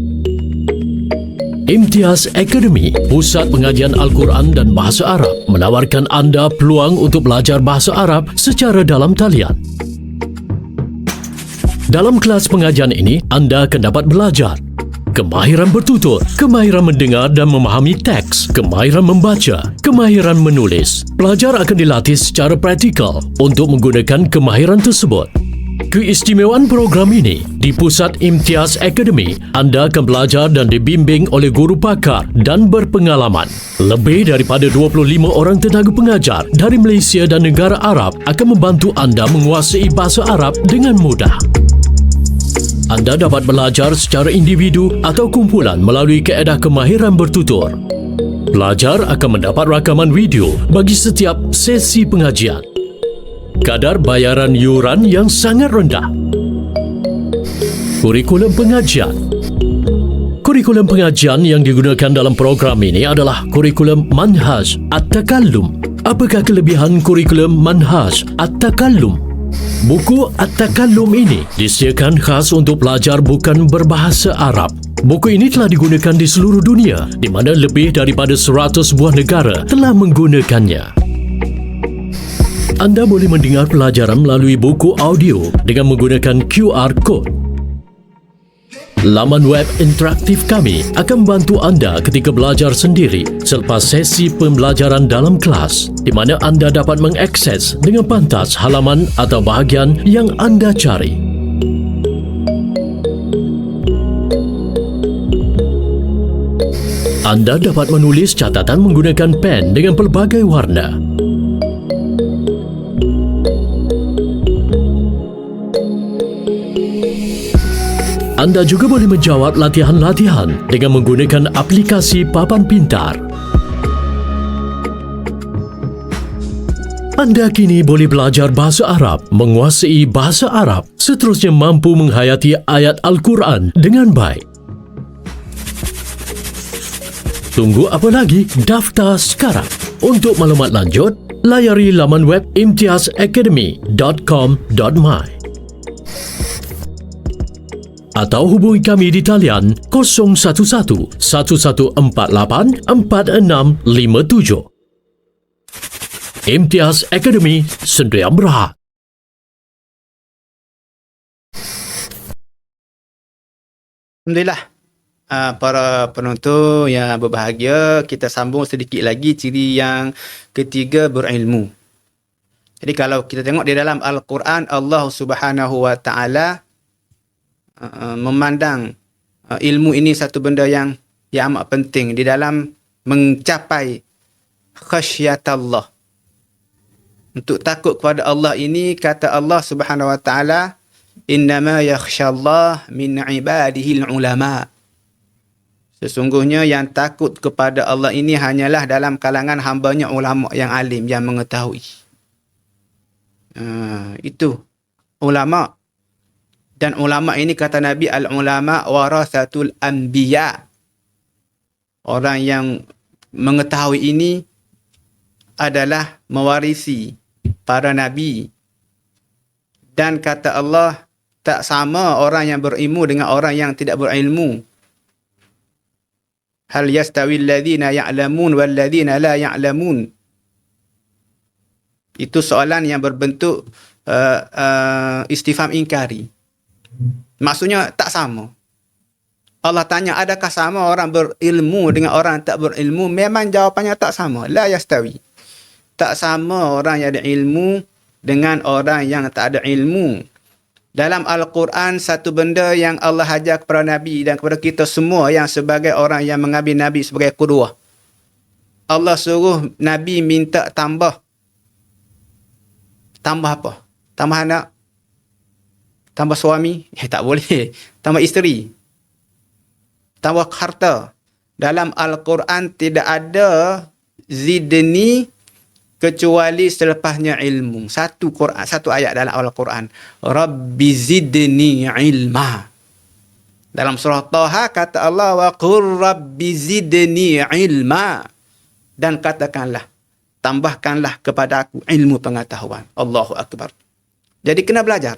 Imtiaz Academy, pusat pengajian Al-Quran dan bahasa Arab, menawarkan anda peluang untuk belajar bahasa Arab secara dalam talian. Dalam kelas pengajian ini, anda akan dapat belajar kemahiran bertutur, kemahiran mendengar dan memahami teks, kemahiran membaca, kemahiran menulis. Pelajar akan dilatih secara praktikal untuk menggunakan kemahiran tersebut. Keistimewaan program ini, di Pusat Imtiaz Academy, anda akan belajar dan dibimbing oleh guru pakar dan berpengalaman. Lebih daripada 25 orang tenaga pengajar dari Malaysia dan negara Arab akan membantu anda menguasai bahasa Arab dengan mudah. Anda dapat belajar secara individu atau kumpulan melalui kaedah kemahiran bertutur. Pelajar akan mendapat rakaman video bagi setiap sesi pengajian. Kadar bayaran yuran yang sangat rendah. Kurikulum pengajian. Kurikulum pengajian yang digunakan dalam program ini adalah kurikulum Manhaj At-Takallum. Apakah kelebihan kurikulum Manhaj At-Takallum? Buku At-Takallum ini disediakan khas untuk pelajar bukan berbahasa Arab. Buku ini telah digunakan di seluruh dunia, di mana lebih daripada 100 buah negara telah menggunakannya. Anda boleh mendengar pelajaran melalui buku audio dengan menggunakan QR Code. Laman web interaktif kami akan membantu anda ketika belajar sendiri selepas sesi pembelajaran dalam kelas, di mana anda dapat mengakses dengan pantas halaman atau bahagian yang anda cari. Anda dapat menulis catatan menggunakan pen dengan pelbagai warna. Anda juga boleh menjawab latihan-latihan dengan menggunakan aplikasi papan pintar. Anda kini boleh belajar bahasa Arab, menguasai bahasa Arab, seterusnya mampu menghayati ayat Al-Quran dengan baik. Tunggu apa lagi? Daftar sekarang. Untuk maklumat lanjut, layari laman web imtiazacademy.com.my atau hubungi kami di talian 011 1148 4657. Imtiaz Academy, Sdn Bhd. Alhamdulillah. Para penonton yang berbahagia, kita sambung sedikit lagi ciri yang ketiga, berilmu. Jadi kalau kita tengok di dalam Al-Quran, Allah Subhanahu Wa Taala memandang ilmu ini satu benda yang amat penting di dalam mencapai khasyatullah. Untuk takut kepada Allah ini, kata Allah Subhanahu Wa Taala, innama yakhshallah min ibadihi ulama. Sesungguhnya yang takut kepada Allah ini hanyalah dalam kalangan hambanya ulama yang alim, yang mengetahui. Itu ulama. Dan ulama ini kata Nabi, al-ulama warathatul anbiya. Orang yang mengetahui ini adalah mewarisi para nabi. Dan kata Allah, tak sama orang yang berilmu dengan orang yang tidak berilmu. Hal yastawi alladhina ya'lamun wal ladhina la ya'lamun. Itu soalan yang berbentuk istifham ingkari. Maksudnya tak sama. Allah tanya, adakah sama orang berilmu dengan orang tak berilmu? Memang jawapannya tak sama. La yastawi. Tak sama orang yang ada ilmu dengan orang yang tak ada ilmu. Dalam Al-Quran, satu benda yang Allah ajar kepada Nabi dan kepada kita semua yang sebagai orang yang mengambil Nabi sebagai qudwah. Allah suruh Nabi minta tambah. Tambah apa? Tambah anak? Tambah suami? Tak boleh. Tambah isteri. Tambah harta. Dalam Al-Quran tidak ada zidni kecuali selepasnya ilmu. Satu ayat dalam Al-Quran. Rabbi zidni ilma. Dalam surah Taha kata Allah, wa qur rabbi zidni ilma. Dan katakanlah, tambahkanlah kepada aku ilmu pengetahuan. Allahu Akbar. Jadi kena belajar.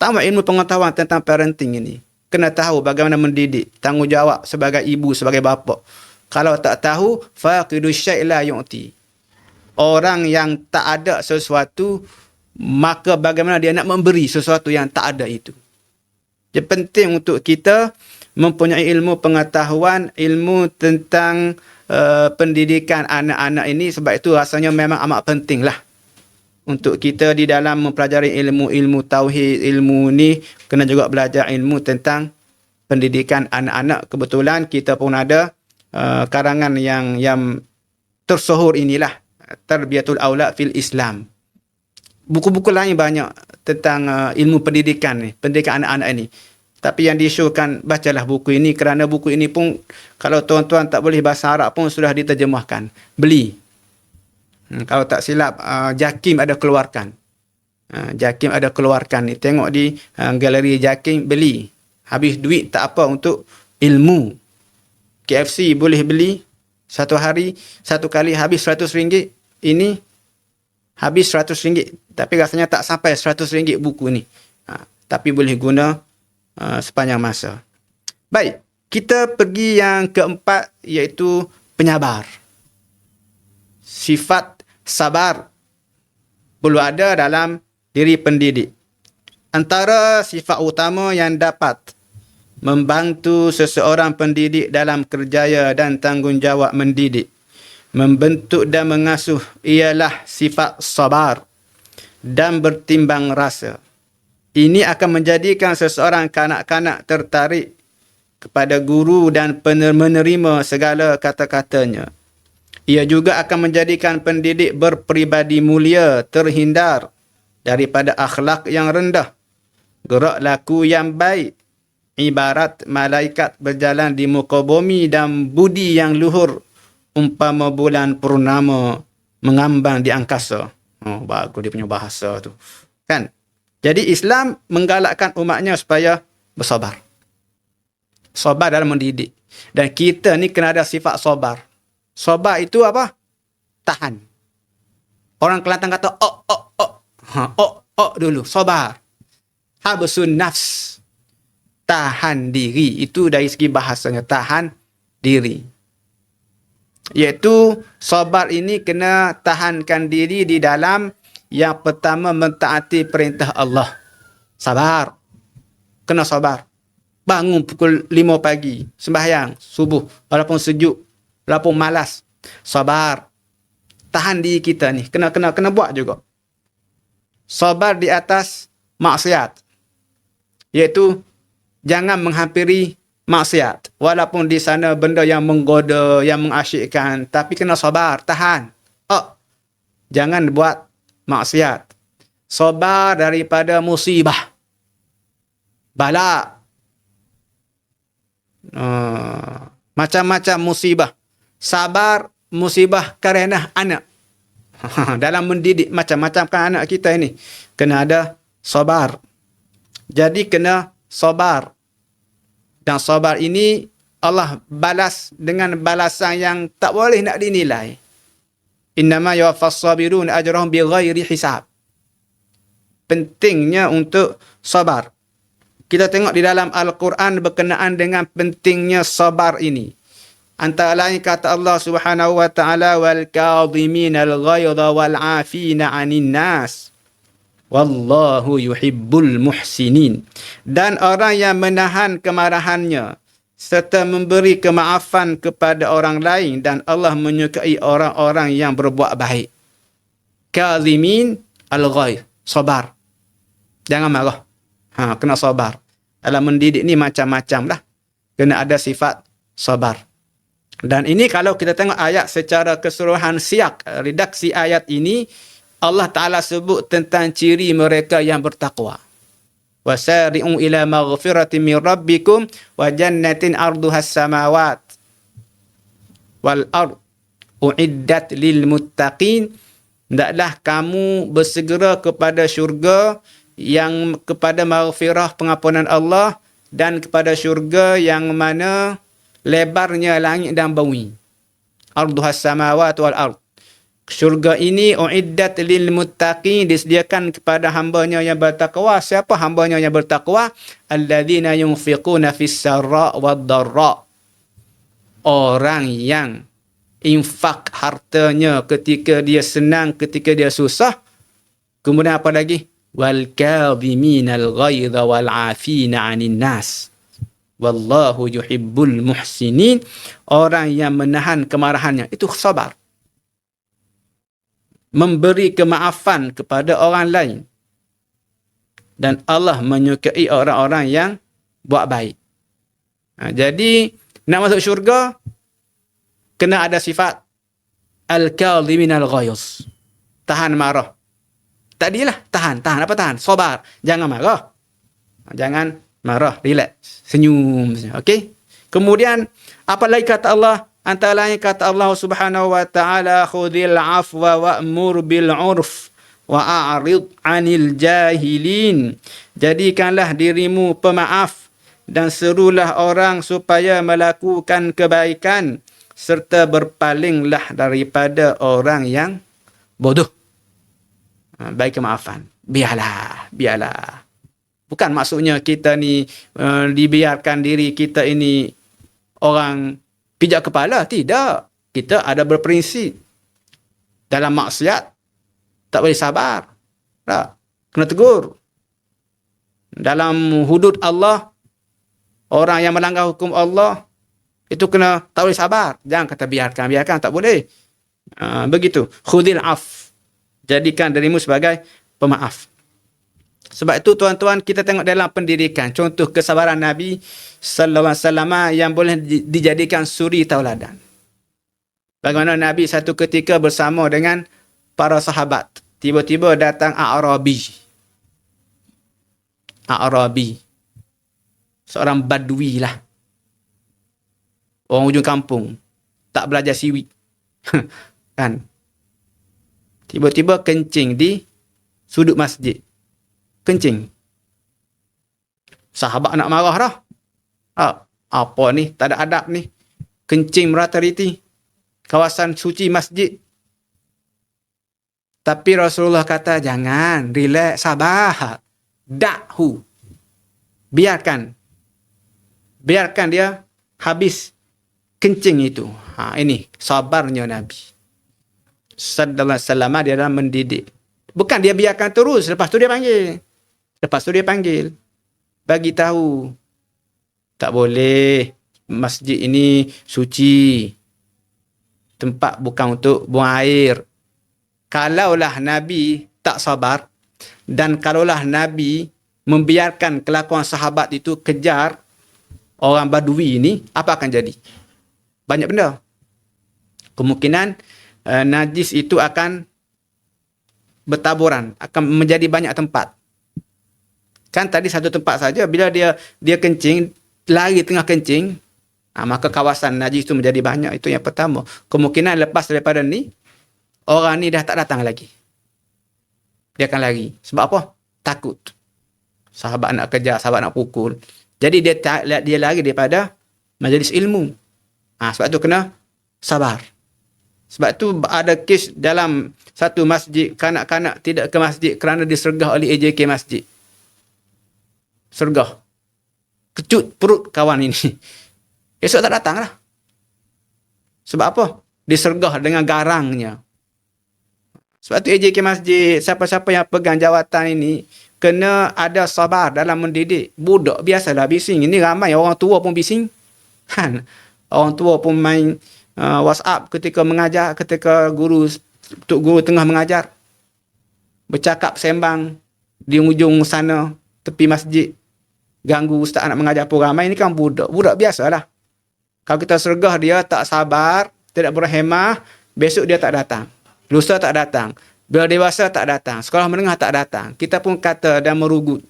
Tambah ilmu pengetahuan tentang parenting ini. Kena tahu bagaimana mendidik, tanggungjawab sebagai ibu, sebagai bapa. Kalau tak tahu, faqidu syai' la yu'ti. Orang yang tak ada sesuatu, maka bagaimana dia nak memberi sesuatu yang tak ada itu. Jadi penting untuk kita mempunyai ilmu pengetahuan, ilmu tentang pendidikan anak-anak ini. Sebab itu rasanya memang amat penting lah untuk kita di dalam mempelajari ilmu tauhid, ilmu ni kena juga belajar ilmu tentang pendidikan anak-anak. Kebetulan kita pun ada karangan yang tersohor inilah, Tarbiyatul Aulad fil Islam. Buku-buku lain banyak tentang ilmu pendidikan ni, pendidikan anak-anak ni. Tapi yang disyurkan, bacalah buku ini, kerana buku ini pun kalau tuan-tuan tak boleh bahasa Arab pun sudah diterjemahkan. Beli. Kalau tak silap, JAKIM ada keluarkan. JAKIM ada keluarkan ni. Tengok di galeri JAKIM, beli. Habis duit tak apa untuk ilmu. KFC boleh beli satu hari, satu kali habis RM100. Ini habis RM100. Tapi rasanya tak sampai RM100 buku ni. Tapi boleh guna sepanjang masa. Baik, kita pergi yang keempat, iaitu penyabar. Sifat sabar perlu ada dalam diri pendidik. Antara sifat utama yang dapat membantu seseorang pendidik dalam kerjaya dan tanggungjawab mendidik, membentuk dan mengasuh ialah sifat sabar dan bertimbang rasa. Ini akan menjadikan seseorang kanak-kanak tertarik kepada guru dan menerima segala kata-katanya. Ia juga akan menjadikan pendidik berpribadi mulia, terhindar daripada akhlak yang rendah, gerak laku yang baik, ibarat malaikat berjalan di muka bumi dan budi yang luhur, umpama bulan purnama mengambang di angkasa. Oh, bagus dia punya bahasa tu. Kan? Jadi Islam menggalakkan umatnya supaya bersabar. Sabar dalam mendidik. Dan kita ni kena ada sifat sabar. Sabar itu apa? Tahan. Orang Kelantan kata dulu. Sabar. Habsun nafs. Tahan diri. Itu dari segi bahasanya. Tahan diri. Iaitu sabar ini kena tahankan diri di dalam yang pertama mentaati perintah Allah. Sabar. Kena sabar. Bangun pukul 5 pagi. Sembahyang. Subuh. Walaupun sejuk. Walaupun malas. Sabar. Tahan diri kita ni. Kena buat juga. Sabar di atas maksiat. Iaitu jangan menghampiri maksiat. Walaupun di sana benda yang menggoda, yang mengasyikkan. Tapi kena sabar. Tahan. Jangan buat maksiat. Sabar daripada musibah. Bala. Macam-macam musibah. Sabar musibah kerana anak. Dalam mendidik macam-macam kan anak kita ini. Kena ada sabar. Jadi kena sabar. Dan sabar ini Allah balas dengan balasan yang tak boleh nak dinilai. Innama yuwaffas sabirun ajrahum bighairi hisab. Pentingnya untuk sabar. Kita tengok di dalam Al-Quran berkenaan dengan pentingnya sabar ini. Antara lain kata Allah Subhanahu wa taala, wal kadhiminal ghaidha wal 'afina 'anil nas. Wallahu yuhibbul muhsinin. Dan orang yang menahan kemarahannya serta memberi kemaafan kepada orang lain, dan Allah menyukai orang-orang yang berbuat baik. Kadhimin al-ghaidh, sabar. Jangan marah. Kena sabar. Dalam mendidik ni macam-macam lah. Kena ada sifat sabar. Dan ini kalau kita tengok ayat secara keseluruhan, siak, redaksi ayat ini, Allah Ta'ala sebut tentang ciri mereka yang bertakwa. Wasari'u ila maghfiratin min rabbikum wa jannatin arduhas samawat wal ard uiddat lil muttaqin. Hendaklah kamu bersegera kepada syurga, yang kepada maghfirah pengampunan Allah, dan kepada syurga yang mana lebarnya langit dan bumi. Arduhas samawat wal ard. Syurga ini uiddat lil muttaqin, disediakan kepada hambanya yang bertakwa. Siapa hambanya yang bertakwa? Alladzina yunfiquna fis sarra wad dharra. Orang yang infak hartanya ketika dia senang, ketika dia susah. Kemudian apa lagi? Wal kadhiminal ghaidha wal 'afina 'anil nas. Wallahu yuhibbul muhsinin. Orang yang menahan kemarahannya itu sabar. Memberi kemaafan kepada orang lain. Dan Allah menyukai orang-orang yang buat baik. Jadi, nak masuk syurga, kena ada sifat al-kadhimin al-ghayz. Tahan marah. Tadilah, tahan. Apa tahan? Sabar. Jangan marah. Jangan marah. Relax. Senyum. Okey? Kemudian, apa lagi kata Allah? Antara lain kata Allah Subhanahu wa taala, khudhil afwa wa'mur bil 'urf wa a'rid 'anil jahilin. Jadikanlah dirimu pemaaf dan serulah orang supaya melakukan kebaikan serta berpalinglah daripada orang yang bodoh. Baik kemaafan. Biarlah. Bukan maksudnya kita ni dibiarkan diri kita ini orang pijak kepala. Tidak. Kita ada berprinsip. Dalam maksiat, tak boleh sabar. Tak. Kena tegur. Dalam hudud Allah, orang yang melanggar hukum Allah, itu kena tak boleh sabar. Jangan kata biarkan. Tak boleh. Begitu. Khudil af. Jadikan dirimu sebagai pemaaf. Sebab itu tuan-tuan, kita tengok dalam pendidikan, contoh kesabaran Nabi sallallahu alaihi wasallam yang boleh dijadikan suri tauladan. Bagaimana Nabi satu ketika bersama dengan para sahabat, tiba-tiba datang A'rabi. Seorang badui lah. Orang ujung kampung, tak belajar siwik. Kan? Tiba-tiba kencing di sudut masjid. Kencing. Sahabat nak marah dah. Apa ni? Tak ada adab ni. Kencing merata-riti. Kawasan suci masjid. Tapi Rasulullah kata, jangan. Relax, sabar. Da'hu. Biarkan dia habis kencing itu. Ini sabarnya Nabi sallallahu alaihi wasallam. Dia dalam mendidik. Bukan dia biarkan terus. Lepas tu dia panggil. Bagi tahu. Tak boleh. Masjid ini suci. Tempat bukan untuk buang air. Kalaulah Nabi tak sabar, dan kalaulah Nabi membiarkan kelakuan sahabat itu kejar orang badui ini, apa akan jadi? Banyak benda. Kemungkinan najis itu akan bertaburan, akan menjadi banyak tempat. Kan tadi satu tempat saja, bila dia kencing, lari tengah kencing, maka kawasan najis itu menjadi banyak. Itu yang pertama. Kemungkinan lepas daripada ni, orang ni dah tak datang lagi. Dia akan lari. Sebab apa? Takut. Sahabat nak kejar, sahabat nak pukul. Jadi dia lari daripada majlis ilmu. Sebab tu kena sabar. Sebab tu ada kes dalam satu masjid, kanak-kanak tidak ke masjid kerana disergah oleh AJK masjid. Sergah. Kecut perut kawan ini. Esok tak datang lah. Sebab apa? Disergah dengan garangnya. Sebab tu AJK masjid, siapa-siapa yang pegang jawatan ini, kena ada sabar dalam mendidik. Budak biasalah bising. Ini ramai orang tua pun bising. Orang tua pun main WhatsApp ketika mengajar, ketika Tok Guru tengah mengajar. Bercakap sembang di ujung sana, tepi masjid. Ganggu ustaz nak mengajar pun ramai. Ini kan budak. Budak biasalah. Kalau kita sergah dia, tak sabar, tidak berhemah, besok dia tak datang. Lusa tak datang. Bila dewasa tak datang. Sekolah menengah tak datang. Kita pun kata dan merugut.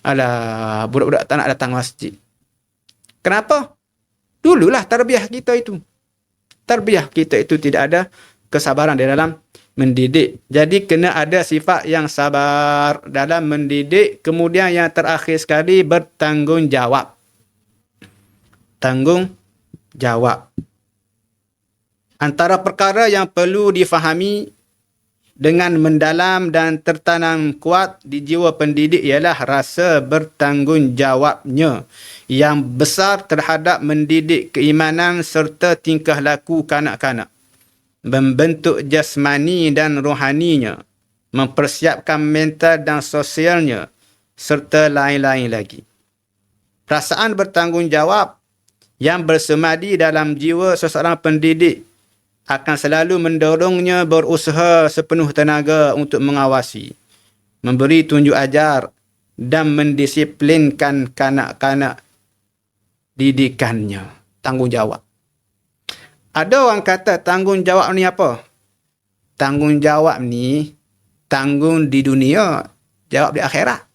Alah, budak-budak tak nak datang masjid. Kenapa? Dululah tarbiyah kita itu. Tarbiyah kita itu tidak ada kesabaran di dalam mendidik. Jadi kena ada sifat yang sabar dalam mendidik. Kemudian yang terakhir sekali, bertanggungjawab. Tanggungjawab. Antara perkara yang perlu difahami dengan mendalam dan tertanam kuat di jiwa pendidik ialah rasa bertanggungjawabnya yang besar terhadap mendidik keimanan serta tingkah laku kanak-kanak, membentuk jasmani dan rohaninya, mempersiapkan mental dan sosialnya, serta lain-lain lagi. Perasaan bertanggungjawab yang bersemadi dalam jiwa seseorang pendidik akan selalu mendorongnya berusaha sepenuh tenaga untuk mengawasi, memberi tunjuk ajar dan mendisiplinkan kanak-kanak didikannya. Tanggungjawab. Ada orang kata tanggungjawab ni apa? Tanggungjawab ni tanggung di dunia, jawab di akhirat.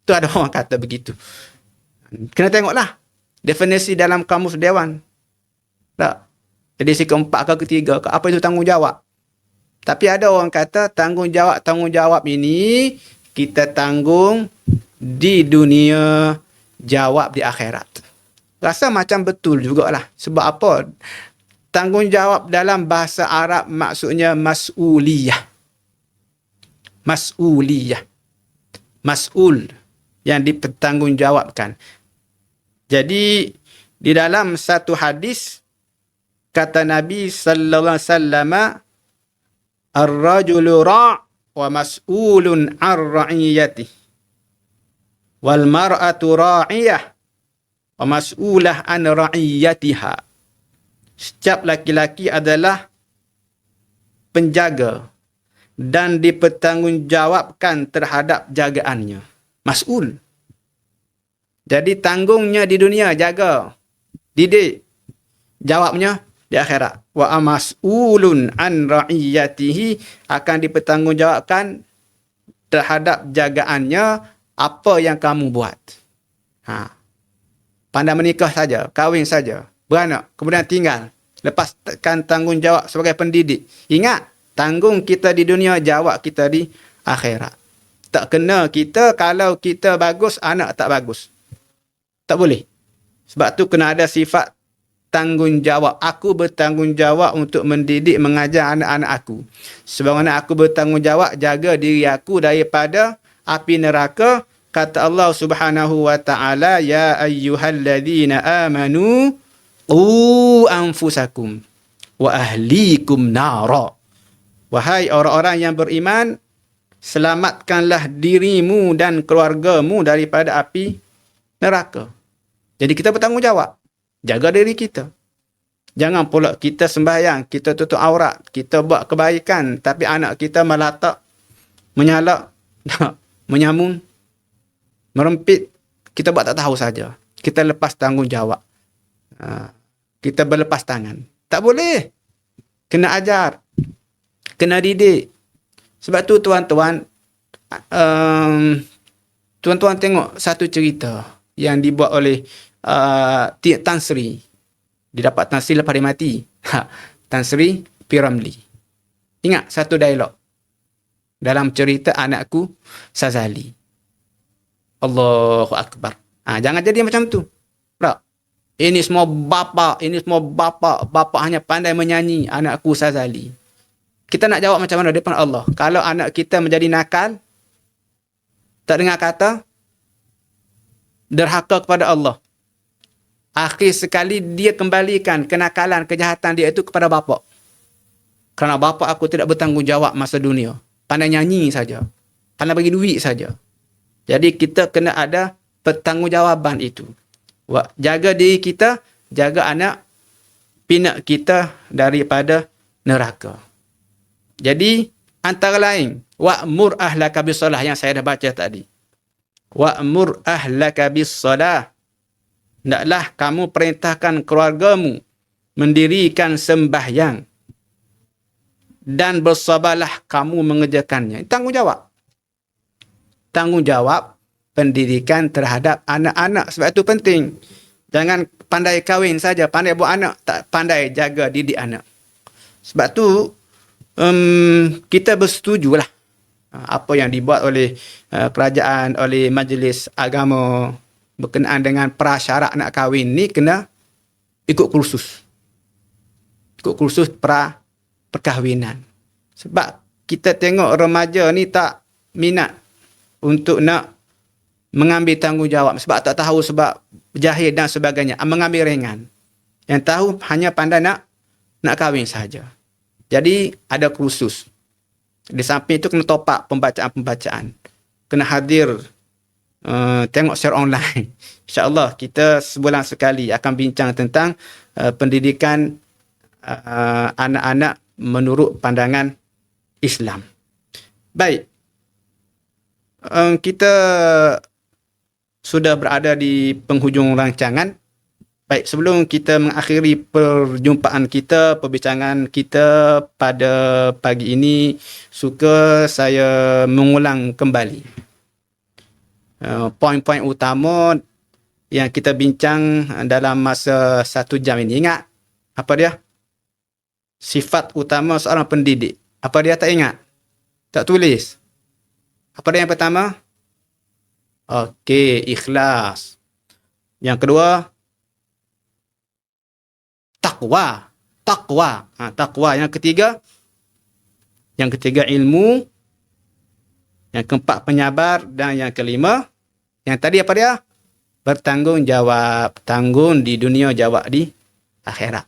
Tu ada orang kata begitu. Kena tengoklah definisi dalam kamus Dewan. Tak? Edisi keempat ke ketiga ke, apa itu tanggungjawab? Tapi ada orang kata tanggungjawab ini kita tanggung di dunia, jawab di akhirat. Rasa macam betul jugalah. Sebab apa? Tanggungjawab dalam bahasa Arab maksudnya mas'uliyah. Mas'uliyah. Mas'ul yang dipertanggungjawabkan. Jadi di dalam satu hadis kata Nabi sallallahu alaihi wasallam, ar-rajulu ra' wa mas'ulun 'an ra'iyatihi wal mar'atu ra'iyah wa mas'ulah 'an ra'iyatiha. Setiap laki-laki adalah penjaga dan dipertanggungjawabkan terhadap jagaannya. Mas'ul. Jadi tanggungnya di dunia, jaga, didik. Jawabnya di akhirat. Wa amas'ulun an ra'iyatihi, akan dipertanggungjawabkan terhadap jagaannya apa yang kamu buat. Pandai menikah saja, kahwin saja, beranak, kemudian tinggal. Lepaskan tanggungjawab sebagai pendidik. Ingat, tanggung kita di dunia, jawab kita di akhirat. Tak kena kita kalau kita bagus, anak tak bagus. Tak boleh. Sebab tu kena ada sifat tanggungjawab. Aku bertanggungjawab untuk mendidik, mengajar anak-anak aku. Sebagaimana aku bertanggungjawab jaga diri aku daripada api neraka. Kata Allah Subhanahu wa taala, ya ayyuhalladzina amanu qu anfusakum wa ahlikum nara. Wahai orang-orang yang beriman, selamatkanlah dirimu dan keluargamu daripada api neraka. Jadi kita bertanggungjawab. Jaga diri kita. Jangan pula kita sembahyang, kita tutup aurat, kita buat kebaikan, tapi anak kita melatak, menyalak, menyamun, merempit. Kita buat tak tahu saja. Kita lepas tanggungjawab. Kita berlepas tangan. Tak boleh. Kena ajar. Kena didik. Sebab tu tuan-tuan, tuan-tuan tengok satu cerita yang dibuat oleh Tan Sri. Dia dapat Tan Sri lepas dia mati. Tan Sri P. Ramlee. Ingat satu dialog dalam cerita Anakku Sazali. Allahu Akbar. Jangan jadi macam tu. Tak? Ini semua bapa, bapa hanya pandai menyanyi Anakku Sazali. Kita nak jawab macam mana depan Allah? Kalau anak kita menjadi nakal, tak dengar kata, derhaka kepada Allah, akhir sekali dia kembalikan kenakalan, kejahatan dia itu kepada bapa. Kerana bapa aku tidak bertanggungjawab masa dunia. Pandai nyanyi saja. Pandai bagi duit saja. Jadi kita kena ada pertanggungjawaban itu. Jaga diri kita, jaga anak pinak kita daripada neraka. Jadi antara lain, wa'mur ahlaka bis-salah yang saya dah baca tadi. Wa'mur ahlaka bis-salah. Hendaklah kamu perintahkan keluargamu mendirikan sembahyang dan bersabarlah kamu mengerjakannya. Tanggungjawab. Tanggungjawab pendidikan terhadap anak-anak. Sebab itu penting. Jangan pandai kahwin saja, pandai buat anak, tak pandai jaga didik anak. Sebab tu kita bersetujulah apa yang dibuat oleh kerajaan, oleh majlis agama berkenaan dengan prasyarat nak kahwin ni kena ikut kursus. ikut kursus perkahwinan. Sebab kita tengok remaja ni tak minat untuk nak mengambil tanggungjawab sebab tak tahu, sebab jahil dan sebagainya, mengambil ringan. Yang tahu hanya pandai nak kahwin saja. Jadi ada kursus. Di samping itu kena top up pembacaan-pembacaan. Kena hadir tengok secara online. InsyaAllah kita sebulan sekali akan bincang tentang pendidikan anak-anak menurut pandangan Islam. Baik. Kita sudah berada di penghujung rancangan. Baik, sebelum kita mengakhiri perjumpaan kita, perbincangan kita pada pagi ini, suka saya mengulang kembali poin-poin utama yang kita bincang dalam masa 1 jam ini. Ingat apa dia? Sifat utama seorang pendidik. Apa dia? Tak ingat? Tak tulis? Apa dia yang pertama? Okey, ikhlas. Yang kedua, takwa. Takwa. Yang ketiga ilmu. Yang keempat penyabar. Dan yang kelima, yang tadi apa dia? Bertanggungjawab. Tanggung di dunia, jawab di akhirat.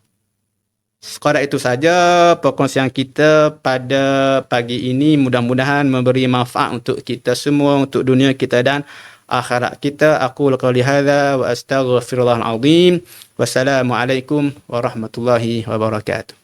Sekadar itu saja perkongsian kita pada pagi ini. Mudah-mudahan memberi manfaat untuk kita semua, untuk dunia kita dan akhirat kita. Aku qouli hadza wa astaghfirullahal azim. Wassalamualaikum warahmatullahi wabarakatuh.